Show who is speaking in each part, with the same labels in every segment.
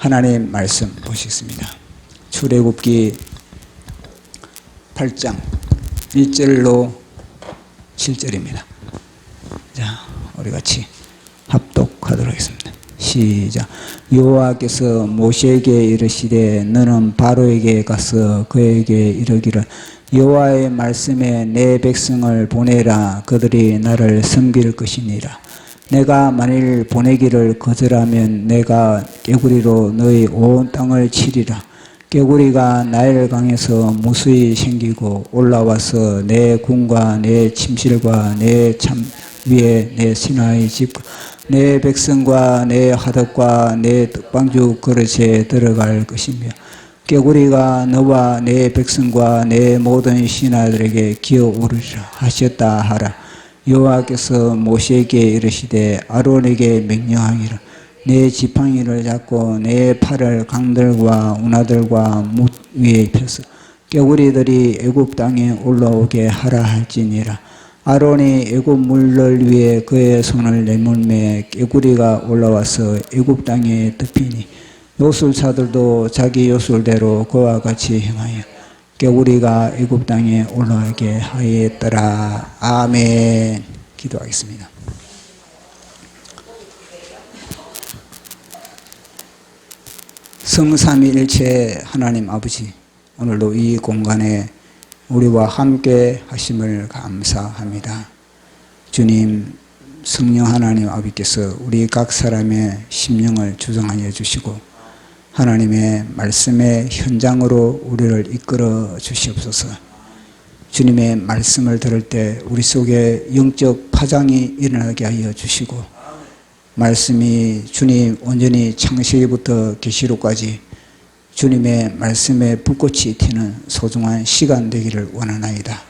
Speaker 1: 하나님 말씀 보시겠습니다. 출애굽기 8장 1절로 7절입니다. 자, 우리 같이 합독하도록 하겠습니다. 시작. 여호와께서 모세에게 이르시되 너는 바로에게 가서 그에게 이르기를 여호와의 말씀에 내 백성을 보내라. 그들이 나를 섬길 것이니라. 내가 만일 보내기를 거절하면 내가 깨구리로 너희 온 땅을 치리라. 깨구리가 나일강에서 무수히 생기고 올라와서 내 궁과 내 침실과 내 참 위에 내 신하의 집과 내 백성과 내 하덕과 내 떡방주 그릇에 들어갈 것이며 깨구리가 너와 내 백성과 내 모든 신하들에게 기어오르리라 하셨다 하라. 여호와께서 모세에게 이르시되 아론에게 명령하기를 내 지팡이를 잡고 내 팔을 강들과 운하들과 뭇 위에 펴서 깨구리들이 애굽 땅에 올라오게 하라 할지니라. 아론이 애굽 물들 위에 그의 손을 내몰매 깨구리가 올라와서 애굽 땅에 덮이니 요술사들도 자기 요술대로 그와 같이 행하여 깨구리가 애굽 땅에 올라오게 하였더라. 아멘. 기도하겠습니다. 성삼위일체 하나님 아버지, 오늘도 이 공간에 우리와 함께 하심을 감사합니다. 주님, 성령 하나님 아버지께서 우리 각 사람의 심령을 주장하여 주시고 하나님의 말씀의 현장으로 우리를 이끌어 주시옵소서. 주님의 말씀을 들을 때 우리 속에 영적 파장이 일어나게 하여 주시고 말씀이 주님 온전히 창세기부터 계시록까지 주님의 말씀에 불꽃이 튀는 소중한 시간 되기를 원하나이다.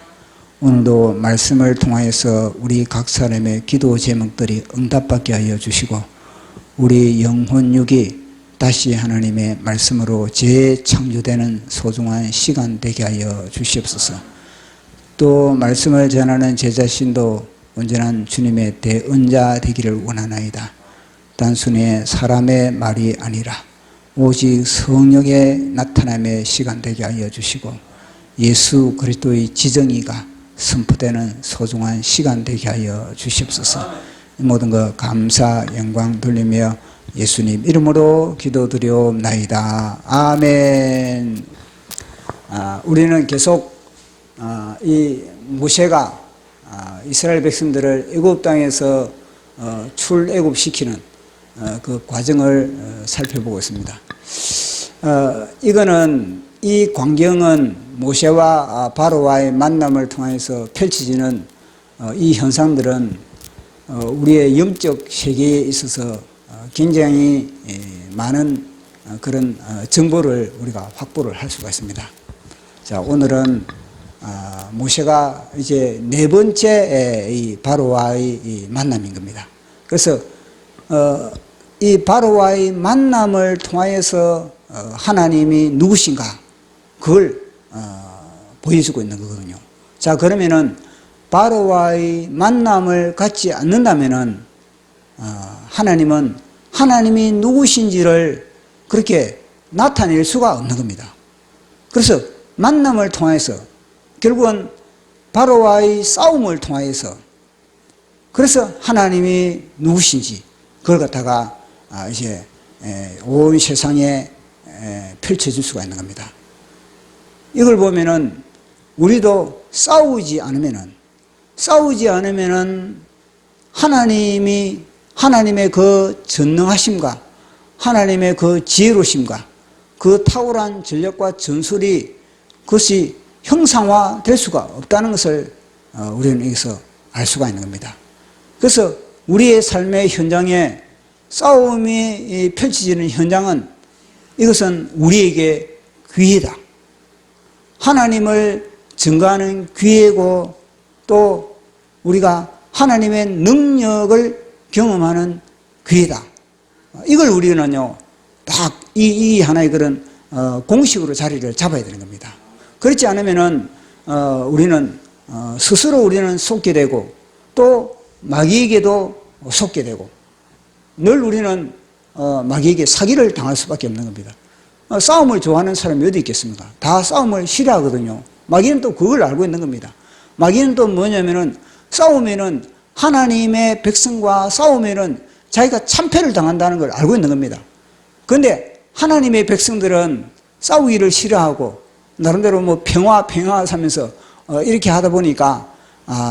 Speaker 1: 오늘도 말씀을 통하여서 우리 각 사람의 기도 제목들이 응답받게 하여 주시고 우리 영혼육이 다시 하나님의 말씀으로 재창조되는 소중한 시간 되게 하여 주시옵소서. 또 말씀을 전하는 제 자신도 온전한 주님의 대언자 되기를 원하나이다. 단순히 사람의 말이 아니라 오직 성령의 나타남의 시간 되게 하여 주시고 예수 그리스도의 지정의가 선포되는 소중한 시간 되게 하여 주시옵소서. 모든 것 감사 영광 돌리며 예수님 이름으로 기도드리옵나이다. 아멘. 우리는 계속 이 모세가 이스라엘 백성들을 애굽 땅에서 출애굽시키는 그 과정을 살펴보고 있습니다. 이거는 이 광경은 모세와 바로와의 만남을 통해서 펼쳐지는 이 현상들은 우리의 영적 세계에 있어서 굉장히 많은 그런 정보를 우리가 확보를 할 수가 있습니다. 자, 오늘은 모세가 이제 네 번째 이 바로와의 이 만남인 겁니다. 그래서 이 바로와의 만남을 통하여서 하나님이 누구신가 그걸 보여주고 있는 거거든요. 자, 그러면은 바로와의 만남을 갖지 않는다면은 하나님은 하나님이 누구신지를 그렇게 나타낼 수가 없는 겁니다. 그래서 만남을 통해서 결국은 바로와의 싸움을 통해서 그래서 하나님이 누구신지 그걸 갖다가 이제 온 세상에 펼쳐줄 수가 있는 겁니다. 이걸 보면은 우리도 싸우지 않으면은 하나님의 그 전능하심과 하나님의 그 지혜로심과 그 탁월한 전력과 전술이 그것이 형상화될 수가 없다는 것을 우리는 여기서 알 수가 있는 겁니다. 그래서 우리의 삶의 현장에 싸움이 펼쳐지는 현장은 이것은 우리에게 기회다. 하나님을 증거하는 기회고 또 우리가 하나님의 능력을 경험하는 기회다. 이걸 우리는요, 딱 이 하나의 그런 공식으로 자리를 잡아야 되는 겁니다. 그렇지 않으면은 우리는 스스로 우리는 속게 되고 또 마귀에게도 속게 되고 늘 우리는 마귀에게 사기를 당할 수밖에 없는 겁니다. 싸움을 좋아하는 사람이 어디 있겠습니까? 다 싸움을 싫어하거든요. 마귀는 또 그걸 알고 있는 겁니다. 마귀는 또 뭐냐면은 싸우면은 하나님의 백성과 싸우면은 자기가 참패를 당한다는 걸 알고 있는 겁니다. 그런데 하나님의 백성들은 싸우기를 싫어하고 나름대로 뭐 평화 하면서 이렇게 하다 보니까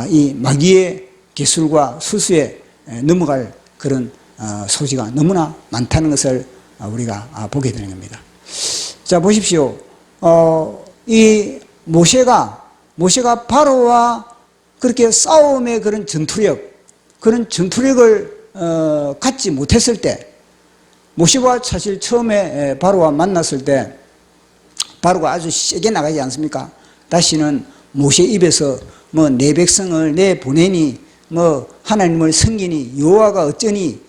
Speaker 1: 이 마귀의 기술과 수수에 넘어갈 그런 소지가 너무나 많다는 것을 우리가 보게 되는 겁니다. 자, 보십시오. 이 모세가 바로와 그렇게 싸움의 그런 전투력을 갖지 못했을 때, 모세와 사실 처음에 바로와 만났을 때 바로가 아주 세게 나가지 않습니까? 다시는 모세 입에서 뭐 내 백성을 내 보내니 뭐 하나님을 섬기니 여호와가 어쩌니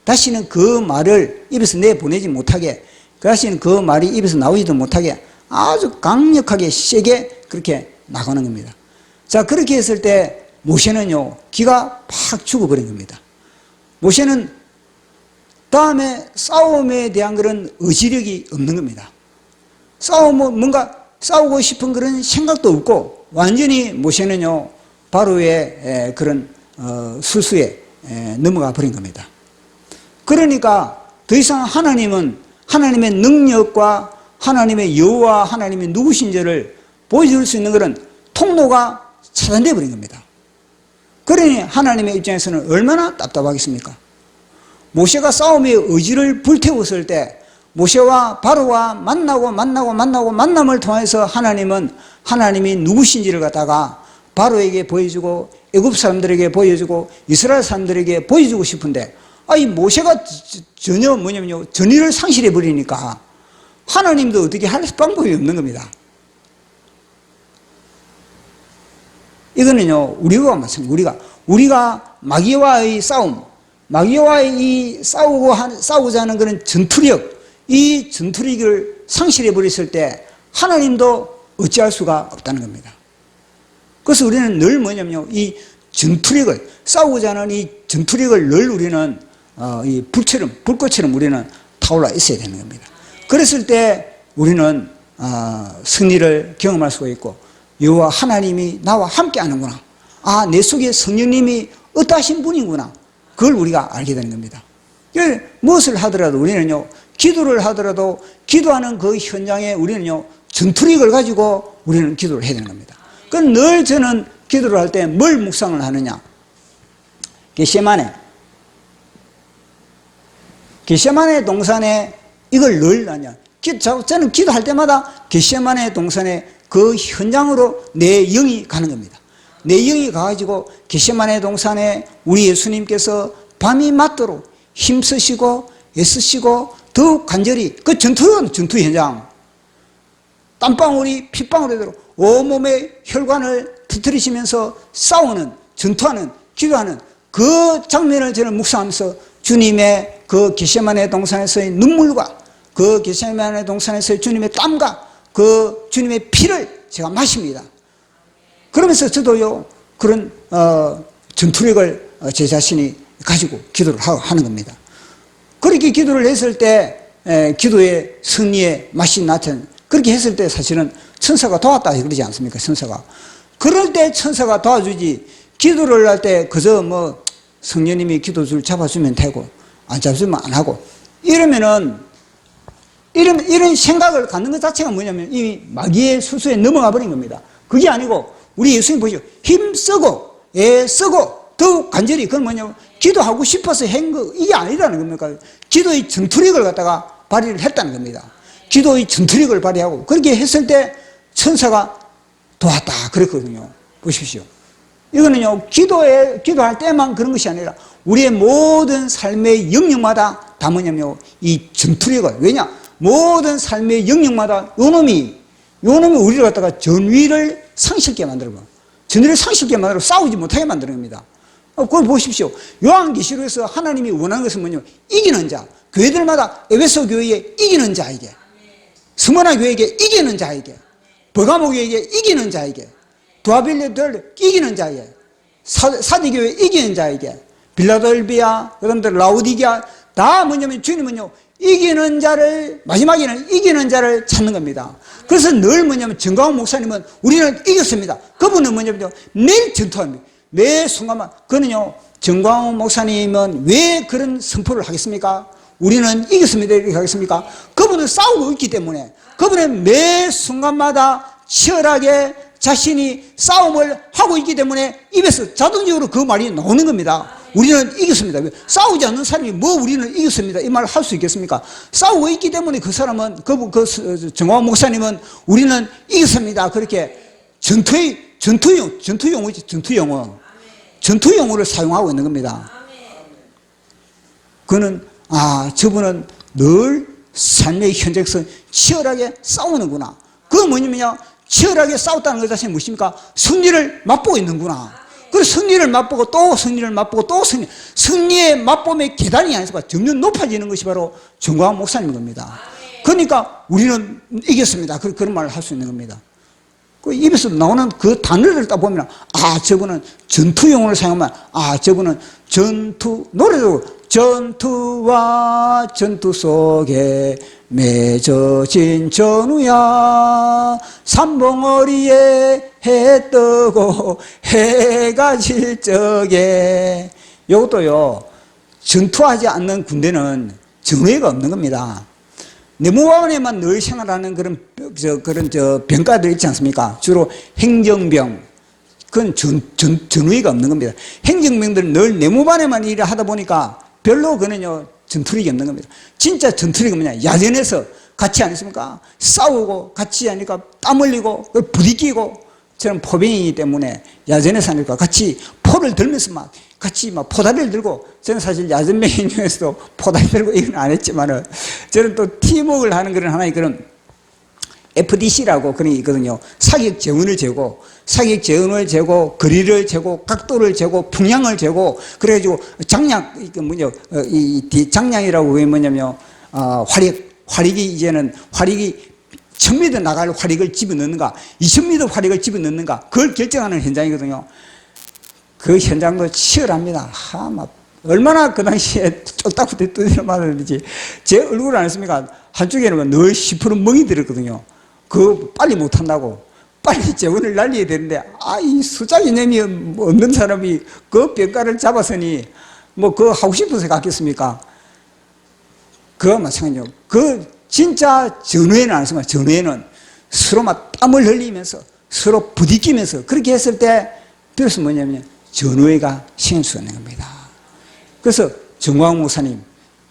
Speaker 1: 다시는 그 말을 입에서 내 보내지 못하게, 다시는 그 말이 입에서 나오지도 못하게 아주 강력하게 세게 그렇게 나가는 겁니다. 자, 그렇게 했을 때 모세는요 기가 팍 죽어버린 겁니다. 모세는 다음에 싸움에 대한 그런 의지력이 없는 겁니다. 뭔가 싸우고 싶은 그런 생각도 없고 완전히 모세는요 바로의 그런 수수에 넘어가 버린 겁니다. 그러니까 더 이상 하나님의 능력과 하나님의 여호와 하나님의 누구신지를 보여줄 수 있는 그런 통로가 차단되어 버린 겁니다. 그러니 하나님의 입장에서는 얼마나 답답하겠습니까? 모세가 싸움의 의지를 불태웠을 때 모세와 바로와 만남을 통해서 하나님이 누구신지를 갖다가 바로에게 보여주고 애굽 사람들에게 보여주고 이스라엘 사람들에게 보여주고 싶은데 이 모세가 전혀 전의를 상실해 버리니까 하나님도 어떻게 할 방법이 없는 겁니다. 이거는요 우리와 마찬가지입니다. 우리가 마귀와의 싸움, 마귀와의 싸우고자 하는 그런 전투력, 이 전투력을 상실해 버렸을 때 하나님도 어찌할 수가 없다는 겁니다. 그래서 우리는 늘 이 전투력을, 싸우고자 하는 이 전투력을 늘 우리는 이 불꽃처럼 우리는 타올라 있어야 되는 겁니다. 그랬을 때 우리는 승리를 경험할 수가 있고 여호와 하나님이 나와 함께 하는구나, 내 속에 성령님이 어떠하신 분이구나, 그걸 우리가 알게 되는 겁니다. 무엇을 하더라도 우리는요 기도를 하더라도 기도하는 그 현장에 우리는요 전투력을 가지고 우리는 기도를 해야 되는 겁니다. 그건 늘 저는 기도를 할 때 뭘 묵상을 하느냐, 겟세마네 동산에 이걸 늘 하냐, 저는 기도할 때마다 겟세마네 동산에 그 현장으로 내 영이 가는 겁니다. 내 영이 가가지고 겟세마네 동산에 우리 예수님께서 밤이 맞도록 힘쓰시고 애쓰시고 더욱 간절히 그 전투 현장, 땀방울이 핏방울이 되도록 온몸의 혈관을 터뜨리시면서 싸우는, 전투하는, 기도하는 그 장면을 저는 묵상하면서 주님의 그 겟세마네 동산에서의 눈물과 그 겟세마네 동산에서의 주님의 땀과 그 주님의 피를 제가 마십니다. 그러면서 저도요 그런 전투력을 제 자신이 가지고 기도를 하는 겁니다. 그렇게 기도를 했을 때 기도의 승리의 맛이 나타나는, 그렇게 했을 때 사실은 천사가 도왔다 그러지 않습니까? 천사가. 그럴 때 천사가 도와주지, 기도를 할 때 그저 성령님이 기도줄 잡아주면 되고 안 잡아주면 안 하고 이런 생각을 갖는 것 자체가 뭐냐면 이 마귀의 수수에 넘어가 버린 겁니다. 그게 아니고 우리 예수님 보시죠. 힘쓰고 애쓰고 더욱 간절히, 그건 뭐냐면 기도하고 싶어서 한 거, 이게 아니라는 겁니까? 기도의 전투력을 갖다가 발휘를 했다는 겁니다. 기도의 전투력을 발휘하고 그렇게 했을 때 천사가 도왔다 그랬거든요. 보십시오. 이거는요 기도할 때만 그런 것이 아니라 우리의 모든 삶의 영역마다 다 뭐냐면 이 전투력을, 왜냐 모든 삶의 영역마다 요놈이 우리를 갖다가 전위를 상실게 만들고, 전위를 상실게 만들고 싸우지 못하게 만드는 겁니다. 그걸 보십시오. 요한계시록에서 하나님이 원하는 것은 뭐냐면 이기는 자, 교회들마다 에베소 교회에 이기는 자에게, 스무나 교회에게 이기는 자에게, 버가모 교회에게 이기는 자에게, 두아빌레들 이기는 자에게, 사디교회 이기는 자에게, 빌라델비아, 여러분들 라우디게아 다 뭐냐면 주님은요, 이기는 자를, 마지막에는 이기는 자를 찾는 겁니다. 그래서 늘 뭐냐면 정광훈 목사님은 우리는 이겼습니다. 그분은 뭐냐면 매일 전투합니다. 매 순간만. 그는요, 정광훈 목사님은 왜 그런 선포를 하겠습니까? 우리는 이겼습니다. 이렇게 하겠습니까? 그분은 싸우고 있기 때문에, 그분은 매 순간마다 치열하게 자신이 싸움을 하고 있기 때문에 입에서 자동적으로 그 말이 나오는 겁니다. 우리는 이겼습니다. 싸우지 않는 사람이 뭐 우리는 이겼습니다 이 말을 할 수 있겠습니까? 싸우고 있기 때문에 그 사람은, 정광훈 목사님은 우리는 이겼습니다. 그렇게 전투용어지, 전투용어를 사용하고 있는 겁니다. 그는, 저분은 늘 삶의 현장에서 치열하게 싸우는구나. 그건 뭐냐면요, 치열하게 싸웠다는 것 자체는 무엇입니까? 승리를 맛보고 있는구나. 그 승리를 맛보고 또 승리를 맛보고 또 승리의 맛봄의 계단이 아니라 점점 높아지는 것이 바로 정광훈 목사님인 겁니다. 그러니까 우리는 이겼습니다. 그런 말을 할 수 있는 겁니다. 그 입에서 나오는 그 단어를 딱 보면, 저분은 전투용어를 사용하면, 저분은 노래도 전투와 전투 속에 맺어진 전우야, 삼봉어리에 해 뜨고 해가 질 적에. 이것도요, 전투하지 않는 군대는 정예가 없는 겁니다. 내무반에만 늘 생활하는 그런 병가들 있지 않습니까? 주로 행정병, 그건 전우위가 없는 겁니다. 행정병들은 늘 내무반에만 일을 하다 보니까 별로 그는요, 전투력이 없는 겁니다. 진짜 전투력이 뭐냐? 야전에서 같이 안 있습니까? 싸우고 같이 하니까 땀 흘리고 부딪히고. 저는 포병이기 때문에 야전에서 하니까 같이 포를 들면서 같이 포다리를 들고, 저는 사실 야전병인 중에서도 포다리 들고 이건 안 했지만은, 저는 또 팀워크를 하는 그런 하나의 그런 FDC라고 그런 게 있거든요. 사격 재원을 재고, 거리를 재고, 각도를 재고, 풍향을 재고, 그래가지고 장량이라고 왜 뭐냐면, 활익이 이제는 1000m 나갈 활익을 집어넣는가, 2000m 활익을 집어넣는가, 그걸 결정하는 현장이거든요. 그 현장도 치열합니다. 얼마나 그 당시에 쫄딱부터 두드려 맞았는지. 제 얼굴 안 했습니까? 한쪽에는 늘 10% 멍이 들었거든요. 그거 빨리 못한다고. 빨리 재원을 날려야 되는데, 이 숫자 개념이 없는 사람이 그 병가를 잡았으니, 그거 하고 싶어서 갔겠습니까? 그거 마찬가지요. 진짜 전후에는 안 했습니다. 전후에는 서로 땀을 흘리면서, 서로 부딪히면서, 그렇게 했을 때, 비로소 뭐냐면, 전후회가 생길 수 있는 겁니다. 그래서 정광훈 목사님,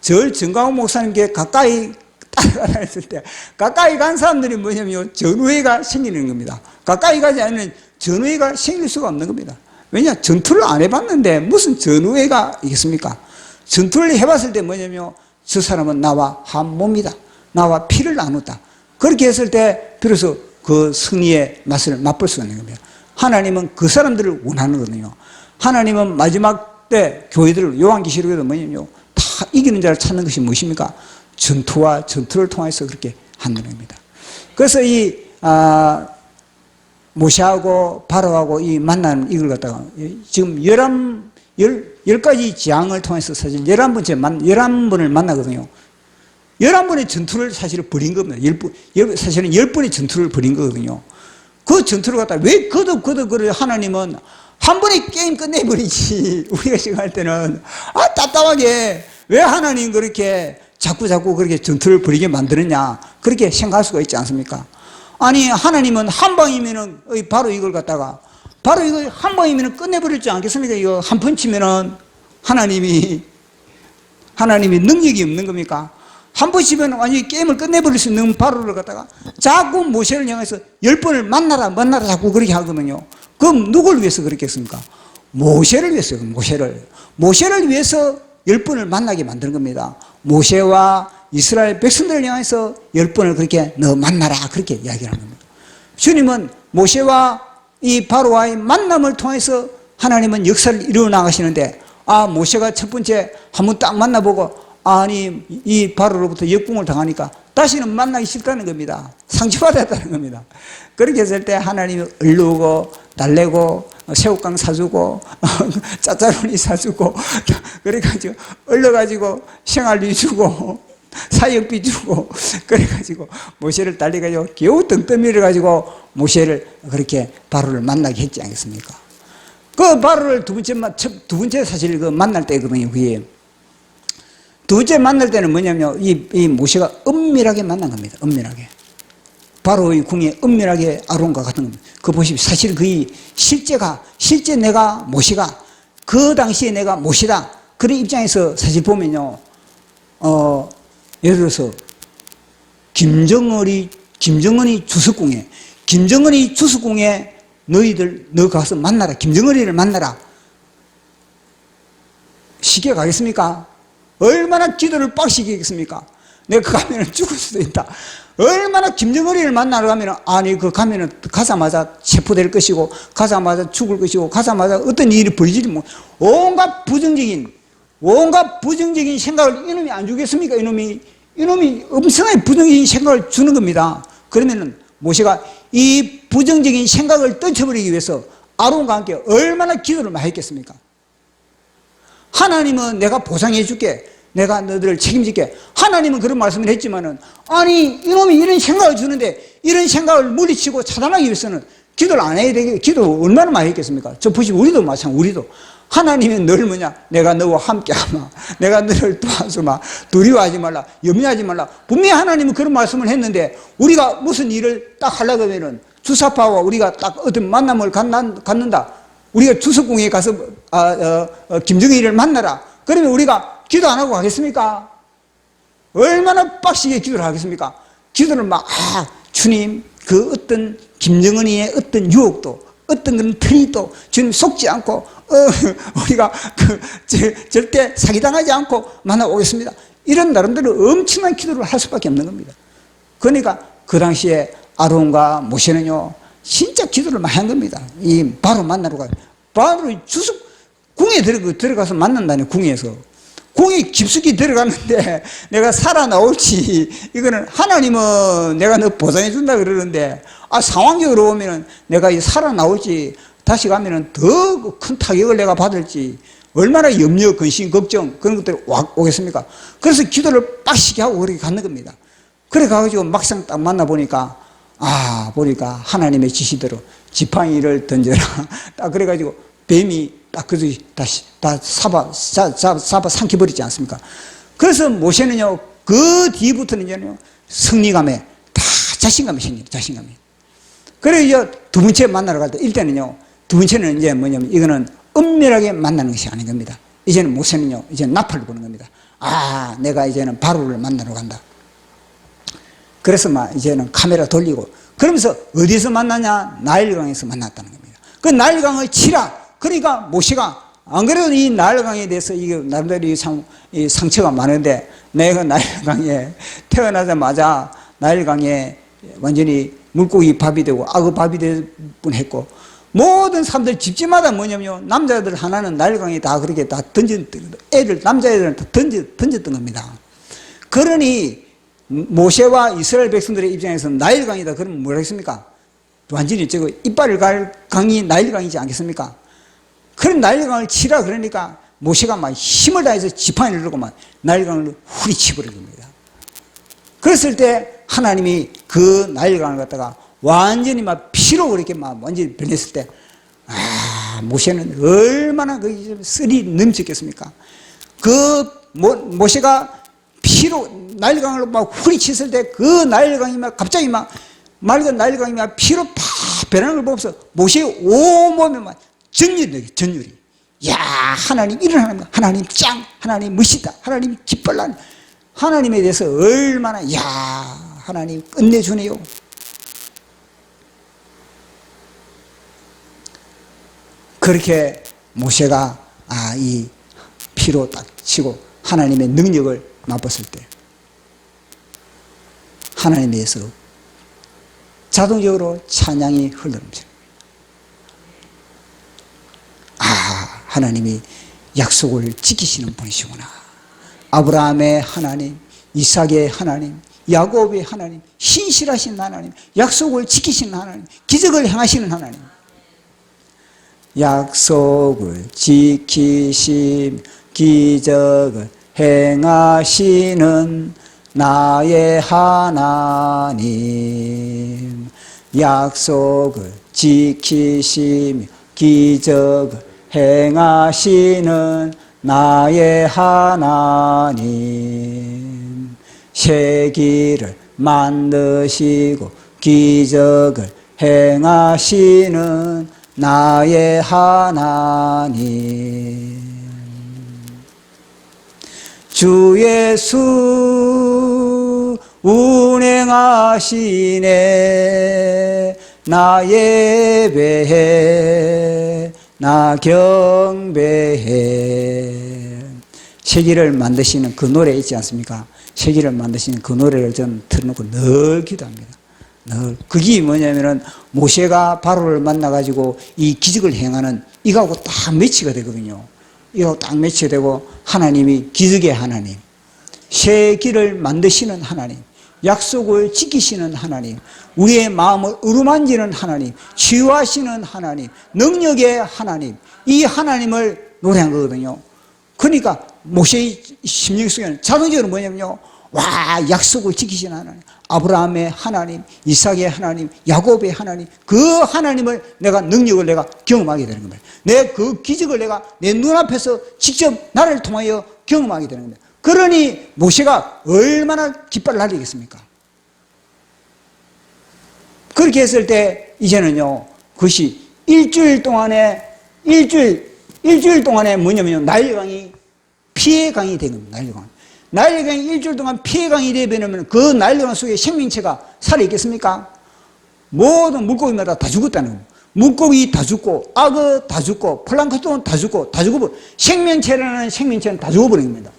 Speaker 1: 정광훈 목사님께 가까이 따라가라 했을 때, 가까이 간 사람들이 뭐냐면 전후회가 생기는 겁니다. 가까이 가지 않으면 전후회가 생길 수가 없는 겁니다. 왜냐? 전투를 안 해봤는데 무슨 전후회가 있겠습니까? 전투를 해봤을 때 뭐냐면 저 사람은 나와 한 몸이다. 나와 피를 나눴다. 그렇게 했을 때 비로소 그 승리의 맛을 맛볼 수 있는 겁니다. 하나님은 그 사람들을 원하는 거거든요. 하나님은 마지막 때 교회들을, 요한계시록에도 뭐냐면요, 다 이기는 자를 찾는 것이 무엇입니까? 전투와 전투를 통해서 그렇게 한다는 겁니다. 그래서 모세하고 바로하고 이 만나는 이걸 갖다가 지금 10가지 지향을 통해서 사실 11번을 만나거든요. 11번의 전투를 사실은 벌인 겁니다. 사실은 10번의 전투를 벌인 거거든요. 그 전투를 갖다 왜 거듭 하나님은 한 번에 게임 끝내버리지. 우리가 생각할 때는 답답하게 왜 하나님 그렇게 자꾸 그렇게 전투를 벌이게 만들었냐, 그렇게 생각할 수가 있지 않습니까? 아니, 하나님은 한 방이면은 바로 이걸 갖다가 바로 이거 한 방이면은 끝내버리지 않겠습니까? 이거 한 번 치면은 하나님이 능력이 없는 겁니까? 한 번 치면 완전히 게임을 끝내버릴 수 있는 바로를 갖다가 자꾸 모세를 향해서 10번을 만나라 자꾸 그렇게 하거든요. 그럼 누굴 위해서 그렇게 했습니까? 모세를 위해서요. 모세를 위해서 10번을 만나게 만드는 겁니다. 모세와 이스라엘 백성들을 향해서 10번을 그렇게 너 만나라 그렇게 이야기를 하는 겁니다. 주님은 모세와 이 바로와의 만남을 통해서 하나님은 역사를 이루어 나가시는데, 모세가 첫 번째 한번 딱 만나보고 아니 이 바로로부터 역궁을 당하니까 다시는 만나기 싫다는 겁니다. 상처받았다는 겁니다. 그렇게 했을 때 하나님이 얼르고 달래고 새우깡 사주고 짜짜로니 사주고 그래가지고 얼려가지고 생활비 주고 사역비 주고 그래가지고 모세를 달래가지고 겨우 떵떵이를 가지고 모세를 그렇게 바로를 만나게 했지 않겠습니까? 그 바로를 두 번째 사실 그 만날 때거든요. 그게 두 번째 만날 때는 뭐냐면 이 모세가 은밀하게 만난 겁니다. 은밀하게. 바로의 궁에 은밀하게 아론과 같은 겁니다. 그거 보십시오. 사실 그 실제 내가 모세가 그 당시에 내가 모세다. 그런 입장에서 사실 보면요. 예를 들어서 김정은이 주석궁에 너 가서 만나라. 김정은이를 만나라. 쉽게 가겠습니까? 얼마나 기도를 빡시겠습니까? 내가 가면은 죽을 수도 있다. 얼마나 김정은이를 만나러 가면은, 아니, 가면은 가자마자 체포될 것이고, 가자마자 죽을 것이고, 가자마자 어떤 일이 벌어질지 온갖 부정적인 생각을 이놈이 안 주겠습니까? 이놈이 엄청나게 부정적인 생각을 주는 겁니다. 그러면은 모세가 이 부정적인 생각을 떨쳐버리기 위해서 아론과 함께 얼마나 기도를 많이 했겠습니까? 하나님은 내가 보상해 줄게. 내가 너희들을 책임질게. 하나님은 그런 말씀을 했지만은, 아니, 이놈이 이런 생각을 주는데, 이런 생각을 물리치고 차단하기 위해서는 기도를 안 해야 되겠, 기도 얼마나 많이 했겠습니까? 저 보시면 우리도 마찬가지, 우리도. 하나님은 늘 뭐냐? 내가 너와 함께 하마. 내가 너를 도와주마. 두려워하지 말라. 염려하지 말라. 분명히 하나님은 그런 말씀을 했는데, 우리가 무슨 일을 딱 하려고 하면은, 주사파와 우리가 딱 어떤 만남을 갖는다. 우리가 주석궁에 가서, 김정일을 만나라. 그러면 우리가 기도 안 하고 가겠습니까? 얼마나 빡시게 기도를 하겠습니까? 기도를 주님, 그 어떤 김정은이의 어떤 유혹도, 어떤 그런 틀이도 주님 속지 않고, 우리가 절대 사기당하지 않고 만나오겠습니다. 이런 나름대로 엄청난 기도를 할 수밖에 없는 겁니다. 그러니까 그 당시에 아론과 모세는요, 진짜 기도를 많이 한 겁니다. 바로 만나러 가요. 바로 궁에 들어가서 만난다니, 궁에서. 궁에 깊숙이 들어갔는데 내가 살아나올지, 이거는 하나님은 내가 너 보장해 준다 그러는데, 상황적으로 보면은 내가 살아나올지, 다시 가면은 더 큰 타격을 내가 받을지, 얼마나 염려, 근심, 걱정, 그런 것들이 오겠습니까? 그래서 기도를 빡시게 하고 그렇게 갔는 겁니다. 그래 가지고 막상 딱 만나보니까, 보니까 하나님의 지시대로 지팡이를 던져라. 딱 그래가지고 뱀이 딱 그저 다시 다 잡아 삼켜버리지 않습니까? 그래서 모세는요, 그 뒤부터는요, 승리감에 다 자신감이 생겨요, 자신감이. 그래, 이제 두 번째 만나러 갈 때, 일단은요, 두 번째는 이제 뭐냐면, 이거는 은밀하게 만나는 것이 아닌 겁니다. 이제는 모세는요, 이제 나팔을 부는 겁니다. 내가 이제는 바로를 만나러 간다. 그래서 이제는 카메라 돌리고, 그러면서 어디서 만나냐? 나일강에서 만났다는 겁니다. 그 나일강을 치라! 그러니까 모세가, 안 그래도 이 나일강에 대해서 이게 나름대로 이 상처가 많은데, 내가 나일강에 태어나자마자 나일강에 완전히 물고기 밥이 되고 악어 밥이 될 뻔했고, 모든 사람들 집집마다 뭐냐면 남자들 하나는 나일강에 다 그렇게 다 남자애들은 다 던졌던 겁니다. 그러니 모세와 이스라엘 백성들의 입장에서는 나일강이다 그러면 뭐라 했습니까? 완전히 이빨을 갈 강이 나일강이지 않겠습니까? 그런 나일강을 치라 그러니까 모세가 막 힘을 다해서 지팡이를 들고 막 나일강을 후리치버린 겁니다. 그랬을 때 하나님이 그 나일강을 갖다가 완전히 막 피로 그렇게 막 완전히 변했을 때, 모세는 얼마나 그 쓸이 넘쳤겠습니까? 모세가 피로 나일강을 막 후리쳤을 때 그 나일강이 막 갑자기 막 맑은 나일강이 막 피로 팍 변하는 걸 보면서 모세의 온몸에 막 전율이. 야, 하나님 이런 하나님 짱, 하나님 멋있다, 하나님 기빨란, 하나님에 대해서 얼마나, 하나님 끝내주네요. 그렇게 모세가 이 피로 딱 치고 하나님의 능력을 맛봤을 때 하나님에 대해서 자동적으로 찬양이 흘러넘쳐요. 하나님이 약속을 지키시는 분이시구나. 아브라함의 하나님, 이삭의 하나님, 야곱의 하나님, 신실하신 하나님, 약속을 지키시는 하나님, 기적을 행하시는 하나님. 약속을 지키심 기적을 행하시는 나의 하나님. 약속을 지키시며 기적을 행하시는 나의 하나님. 세기를 만드시고 기적을 행하시는 나의 하나님. 주 예수 운행하시네. 나 예배해 나 경배해. 세기를 만드시는 그 노래 있지 않습니까? 세기를 만드시는 그 노래를 저는 틀어놓고 늘 기도합니다. 늘. 그게 뭐냐면은 모세가 바로를 만나가지고 이 기적을 행하는 이거하고 딱 매치가 되거든요. 이거하고 딱 매치가 되고 하나님이 기적의 하나님, 세기를 만드시는 하나님, 약속을 지키시는 하나님, 우리의 마음을 어루만지는 하나님, 치유하시는 하나님, 능력의 하나님, 이 하나님을 노래한 거거든요. 그러니까 모세의 심령 속에는 자동적으로 뭐냐면요, 와, 약속을 지키시는 하나님, 아브라함의 하나님, 이삭의 하나님, 야곱의 하나님, 그 하나님을 내가 능력을 내가 경험하게 되는 겁니다. 내 그 기적을 내가 내 눈앞에서 직접 나를 통하여 경험하게 되는 겁니다. 그러니 모세가 얼마나 깃발을 날리겠습니까? 그렇게 했을 때 이제는요, 그것이 일주일 동안에 뭐냐면요, 나일강이 피해강이 된 겁니다. 나일강이 일주일 동안 피해강이 되면 그 나일강 속에 생명체가 살아있겠습니까? 모든 물고기마다 다 죽었다는 겁니다. 물고기 다 죽고, 악어 다 죽고, 플랑크톤 다 죽어버려. 생명체라는 생명체는 다 죽어버린 겁니다.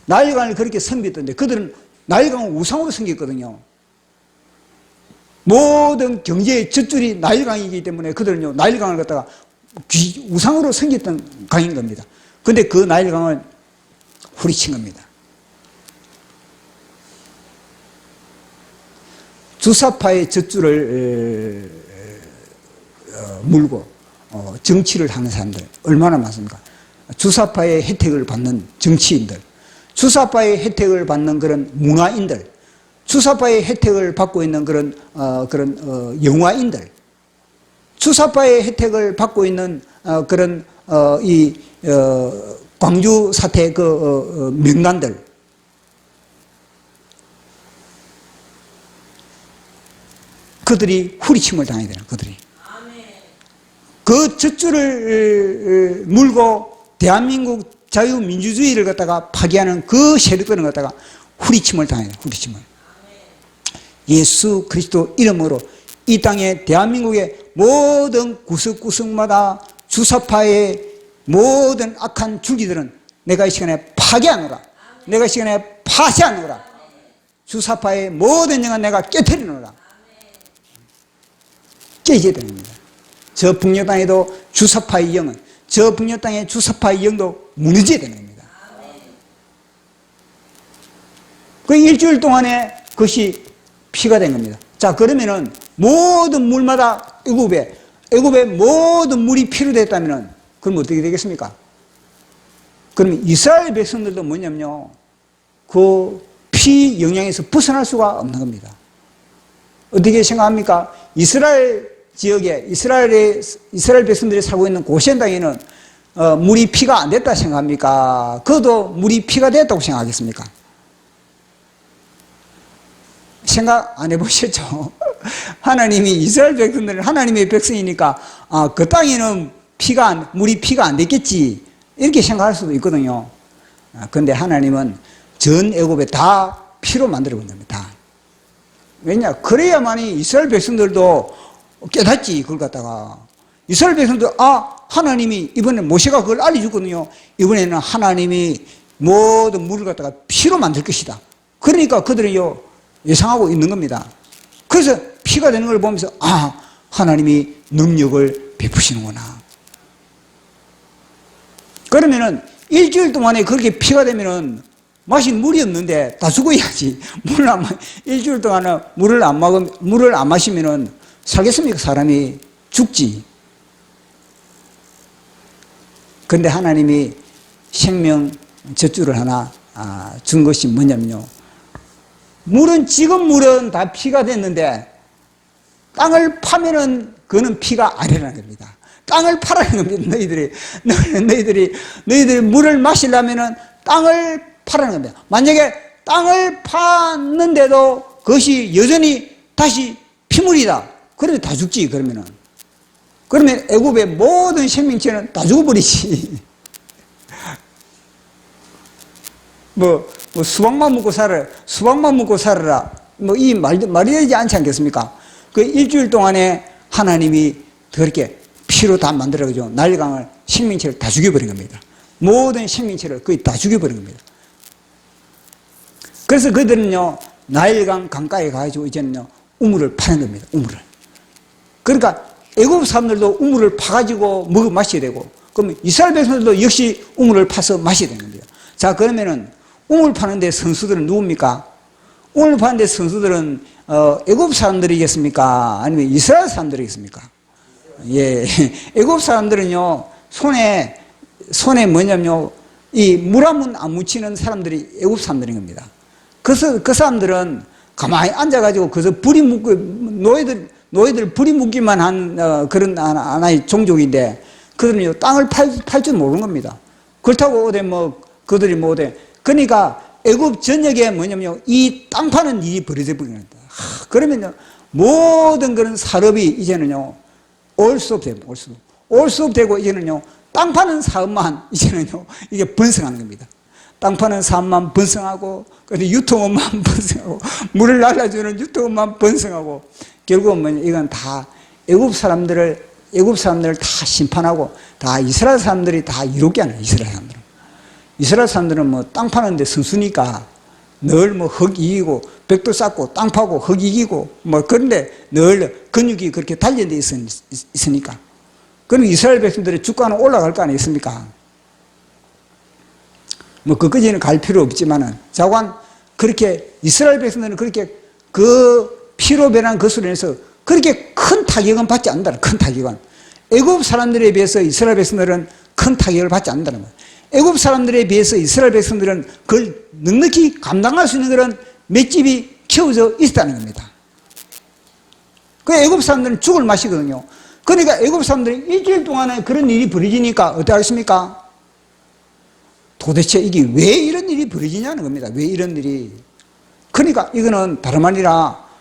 Speaker 1: 나일강을 그렇게 섬겼던데 그들은 나일강을 우상으로 섬겼거든요. 모든 경제의 젖줄이 나일강이기 때문에 그들은요, 나일강을 갖다가 우상으로 섬겼던 강인 겁니다. 근데 그 나일강을 후리친 겁니다. 주사파의 젖줄을 물고 정치를 하는 사람들 얼마나 많습니까? 주사파의 혜택을 받는 정치인들, 주사파의 혜택을 받는 그런 문화인들, 주사파의 혜택을 받고 있는 그런 영화인들, 주사파의 혜택을 받고 있는 그런 광주 사태 명단들, 그들이 후리침을 당해야 되는 그들이. 그 젖줄을 물고 대한민국 자유민주주의를 갖다가 파괴하는 그 세력들을 갖다가 후리침을 당해야 돼요. 후리침을. 예수 그리스도 이름으로 이 땅에 대한민국의 모든 구석구석마다 주사파의 모든 악한 줄기들은 내가 이 시간에 파괴하노라. 내가 이 시간에 파쇄하노라. 주사파의 모든 영은 내가 깨트리노라. 깨져야 되는 겁니다. 저 북녘 땅에도 주사파의 영은, 저 북녘 땅의 주사파의 영도 무너져야 되는 겁니다. 그 일주일 동안에 그것이 피가 된 겁니다. 자, 그러면은 모든 물마다 애굽에 모든 물이 피로 됐다면은 그럼 어떻게 되겠습니까? 그러면 이스라엘 백성들도 뭐냐면요, 그 피 영향에서 벗어날 수가 없는 겁니다. 어떻게 생각합니까? 이스라엘 지역에 이스라엘 백성들이 살고 있는 고센 땅에는 물이 피가 안 됐다 생각합니까? 그도 물이 피가 됐다고 생각하겠습니까? 생각 안 해보셨죠? 하나님이 이스라엘 백성들은 하나님의 백성이니까 그 땅에는 물이 피가 안 됐겠지 이렇게 생각할 수도 있거든요. 그런데 하나님은 전 애굽에 다 피로 만들어 본 겁니다. 왜냐? 그래야만이 이스라엘 백성들도 깨닫지. 그걸 갖다가 이스라엘 백성들 하나님이 이번에 모세가 그걸 알려주거든요. 이번에는 하나님이 모든 물을 갖다가 피로 만들 것이다. 그러니까 그들이요 예상하고 있는 겁니다. 그래서 피가 되는 걸 보면서 하나님이 능력을 베푸시는구나. 그러면은 일주일 동안에 그렇게 피가 되면은 마실 물이 없는데 다 죽어야지. 일주일 동안은 물을 안 마시면은 살겠습니까? 사람이 죽지. 근데 하나님이 생명 젖줄을 하나 준 것이 뭐냐면요. 지금 물은 다 피가 됐는데 땅을 파면은 그는 피가 아니라는 겁니다. 땅을 파라는 겁니다. 너희들이 물을 마시려면은 땅을 파라는 겁니다. 만약에 땅을 팠는데도 그것이 여전히 다시 피물이다. 그러면 다 죽지, 그러면 애굽의 모든 생명체는 다 죽어버리지. 수박만 먹고 살아라. 이 말이 되지 않지 않겠습니까? 그 일주일 동안에 하나님이 그렇게 피로 다 만들어가지고 나일강을 생명체를 다 죽여버린 겁니다. 모든 생명체를 거의 다 죽여버린 겁니다. 그래서 그들은요, 나일강 강가에 가가지고 이제는요, 우물을 파는 겁니다. 우물을. 그러니까 애굽 사람들도 우물을 파가지고 마셔야 되고, 그러면 이스라엘 백성들도 역시 우물을 파서 마셔야 되는 겁니다. 자, 그러면은 우물 파는데 선수들은 누굽니까? 우물 파는데 선수들은 애굽 사람들이겠습니까? 아니면 이스라엘 사람들이겠습니까? 예, 애굽 사람들은요, 손에 뭐냐면요, 이 물 한 번 안 묻히는 사람들이 애굽 사람들인 겁니다. 그래서 그 사람들은 가만히 앉아가지고 그래서 불이 묻고 노예들 불이 묻기만 한 그런 하나의 종족인데, 그들은요, 땅을 팔 줄 모르는 겁니다. 그렇다고 그들이 그러니까 애굽 전역에 뭐냐면요, 이 땅 파는 일이 벌어져 버린 겁니다. 그러면요, 모든 그런 산업이 이제는요, 올 수 없 되고 이제는요, 땅 파는 사업만 이제는요, 이게 번성하는 겁니다. 땅 파는 사업만 번성하고, 근데 유통업만 번성하고, 물을 날라주는 유통업만 번성하고, 결국은 이건 다 애굽 사람들을 다 심판하고, 다 이스라엘 사람들이 다 이롭게 하는 거예요. 이스라엘 사람들은 땅 파는데 선수니까 늘 흙 이기고, 벽도 쌓고, 땅 파고, 흙 이기고, 그런데 늘 근육이 그렇게 단련되어 있으니까. 그럼 이스라엘 백성들의 주가는 올라갈 거 아니겠습니까? 그까지는 갈 필요 없지만은, 자관, 그렇게, 이스라엘 백성들은 그렇게 그 피로 변한 것으로 인해서 그렇게 큰 타격은 받지 않는다. 큰 타격은. 애굽 사람들에 비해서 이스라엘 백성들은 큰 타격을 받지 않는다는 거예요. 애굽 사람들에 비해서 이스라엘 백성들은 그걸 넉넉히 감당할 수 있는 그런 맷집이 키워져 있다는 겁니다. 그 애굽 사람들은 죽을 맛이거든요. 그러니까 애굽 사람들이 일주일 동안에 그런 일이 벌어지니까 어떻게 하겠습니까? 도대체 이게 왜 이런 일이 벌어지냐는 겁니다. 왜 이런 일이. 그러니까 이거는 다름 아니라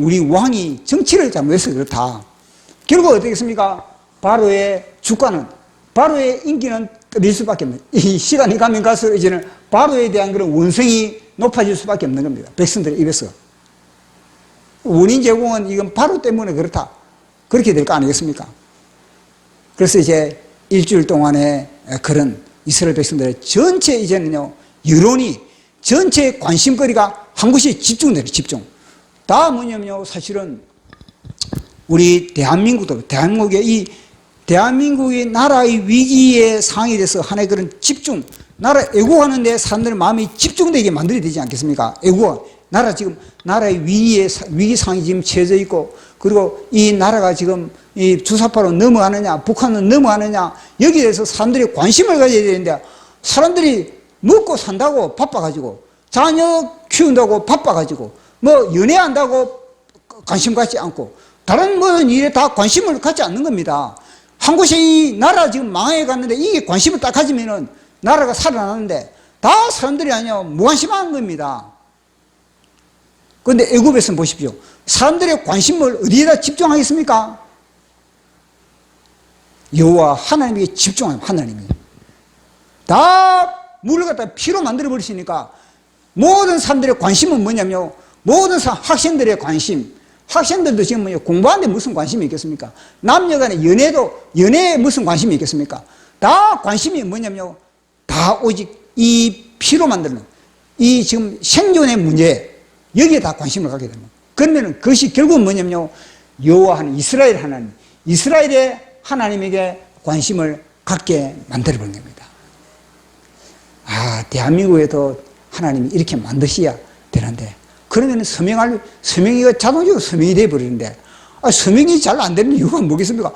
Speaker 1: 우리 왕이 정치를 잘못해서 그렇다. 결국 어떻게 겠습니까? 바로의 주가는, 바로의 인기는 떨어질 수밖에 없는, 이 시간이 가면 갈수록 이제는 바로에 대한 그런 원성이 높아질 수밖에 없는 겁니다. 백성들의 입에서. 원인 제공은 이건 바로 때문에 그렇다. 그렇게 될 거 아니겠습니까? 그래서 이제 일주일 동안에 그런 이스라엘 백성들의 전체 이제는요, 여론이, 전체 관심거리가 한 곳에 집중돼요, 집중. 다 뭐냐면요, 사실은 우리 대한민국의 나라의 위기의 상황이 돼서 하나의 그런 집중, 나라 애국하는데 사람들의 마음이 집중되게 만들어야 되지 않겠습니까? 나라의 위기 상황이 지금 처해져 있고, 그리고 이 나라가 지금 이 주사파로 넘어가느냐, 북한은 넘어가느냐, 여기에 대해서 사람들이 관심을 가져야 되는데, 사람들이 먹고 산다고 바빠가지고, 자녀 키운다고 바빠가지고, 연애한다고 관심 갖지 않고, 다른 일에 다 관심을 갖지 않는 겁니다. 한 곳에 이 나라 지금 망해 갔는데, 이게 관심을 딱 가지면은 나라가 살아나는데, 다 사람들이 무관심한 겁니다. 그런데 애굽에서는 보십시오. 사람들의 관심을 어디에다 집중하겠습니까? 여호와 하나님에게 집중하면 하나님이 다 물을 갖다 피로 만들어 버리시니까 모든 사람들의 관심은 뭐냐면, 모든 학생들의 관심, 학생들도 지금 공부하는데 무슨 관심이 있겠습니까? 남녀간의 연애에 무슨 관심이 있겠습니까? 다 관심이 뭐냐면, 다 오직 이 피로 만드는 이 지금 생존의 문제, 여기에 다 관심을 갖게 됩니다. 그러면 그것이 결국은 뭐냐면요, 여호와 하나님, 이스라엘의 하나님에게 관심을 갖게 만들어버린 겁니다. 대한민국에도 하나님이 이렇게 만드셔야 되는데, 그러면 서명이가 자동적으로 서명이 되어버리는데, 서명이 잘 안 되는 이유가 뭐겠습니까?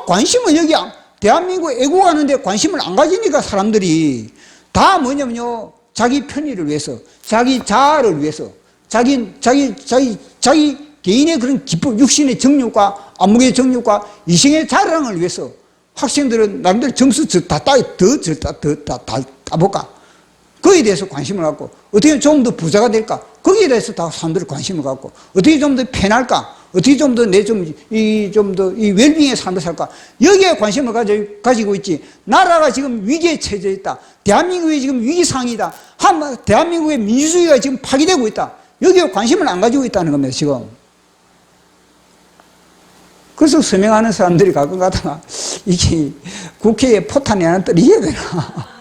Speaker 1: 관심은 여기 대한민국 애국하는데 관심을 안 가지니까 사람들이 다 뭐냐면요, 자기 편의를 위해서, 자기 자아를 위해서, 자기 개인의 그런 기쁨, 육신의 정욕과 안목의 정욕과 이생의 자랑을 위해서 학생들은 나름대로 점수 더 따볼까? 거기에 대해서 관심을 갖고, 어떻게 좀 더 부자가 될까? 거기에 대해서 다 사람들이 관심을 갖고, 어떻게 좀 더 편할까? 어떻게 좀 더 이 웰빙의 삶을 살까? 여기에 관심을 가지고 있지. 나라가 지금 위기에 처해져 있다. 대한민국이 지금 위기상이다. 대한민국의 민주주의가 지금 파괴되고 있다. 여기에 관심을 안 가지고 있다는 겁니다, 지금. 그래서 서명하는 사람들이 가끔 가다가 이게 국회에 포탄이 하나 떨어져야 되나?